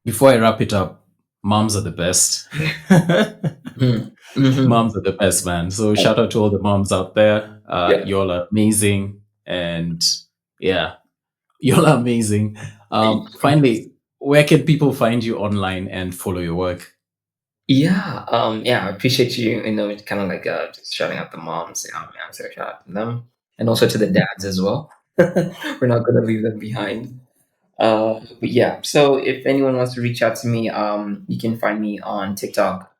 Before I wrap it up, moms are the best. Mhm. Mhm. Moms are the best, man. So shout out to all the moms out there. Yeah. Y'all are amazing. And yeah, y'all are amazing. Finally, where can people find you online and follow your work? Yeah, I appreciate you, kind of like just shouting out the moms, so shout out to them, and also to the dads as well. We're not gonna leave them behind. But yeah, so if anyone wants to reach out to me, you can find me on TikTok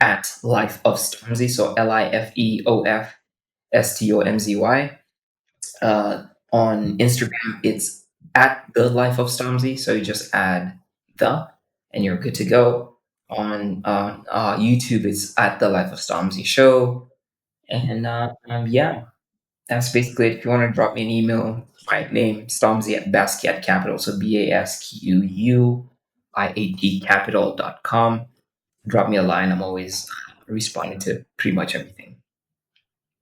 at Life of Stomzy, so LifeOfStomzy. On Instagram, it's at the Life of Stomzy. So you just add the, and you're good to go. On YouTube, it's at the Life of Stomzy Show. And yeah, that's basically it. If you want to drop me an email, my name Stomzy at Basquiat Capital. So BASQUUIAT Capital.com. Drop me a line. I'm always responding to pretty much everything.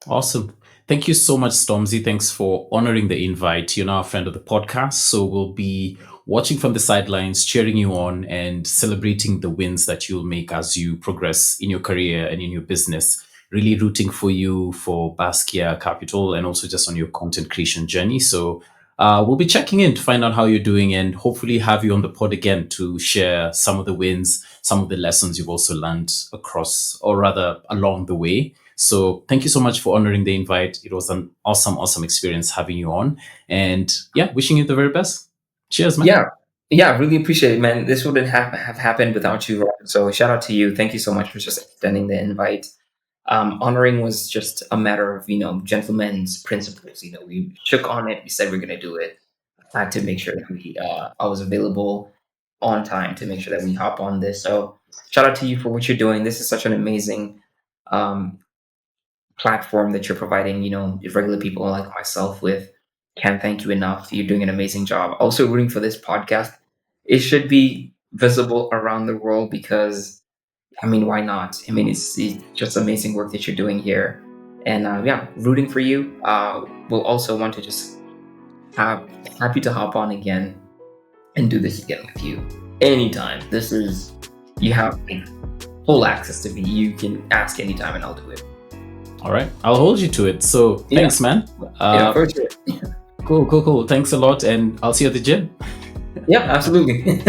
Awesome. Thank you so much, Stormzy. Thanks for honoring the invite. You're now a friend of the podcast, so we'll be watching from the sidelines, cheering you on, and celebrating the wins that you'll make as you progress in your career and in your business. Really rooting for you for Basquiat Capital and also just on your content creation journey. So we'll be checking in to find out how you're doing and hopefully have you on the pod again to share some of the wins, some of the lessons you've also learned across, or rather along the way. So thank you so much for honoring the invite. It was an awesome experience having you on. And yeah, wishing you the very best. Cheers, man. Yeah. Yeah, I really appreciate it, man. This wouldn't have happened without you, Robert. So shout out to you. Thank you so much for just extending the invite. Honoring was just a matter of, gentlemen's principles. We shook on it. We said we're going to do it. I had to make sure that I was available on time to make sure that we hop on this. So shout out to you for what you're doing. This is such an amazing um, platform that you're providing, regular people like myself with. Can't thank you enough. You're doing an amazing job. Also rooting for this podcast. It should be visible around the world because, why not? It's just amazing work that you're doing here. And yeah, rooting for you. We'll also want to just happy to hop on again and do this again with you anytime. You have full access to me. You can ask anytime and I'll do it. All right. I'll hold you to it. So thanks, man. Yeah, for sure. Cool. Thanks a lot. And I'll see you at the gym. Yeah, absolutely.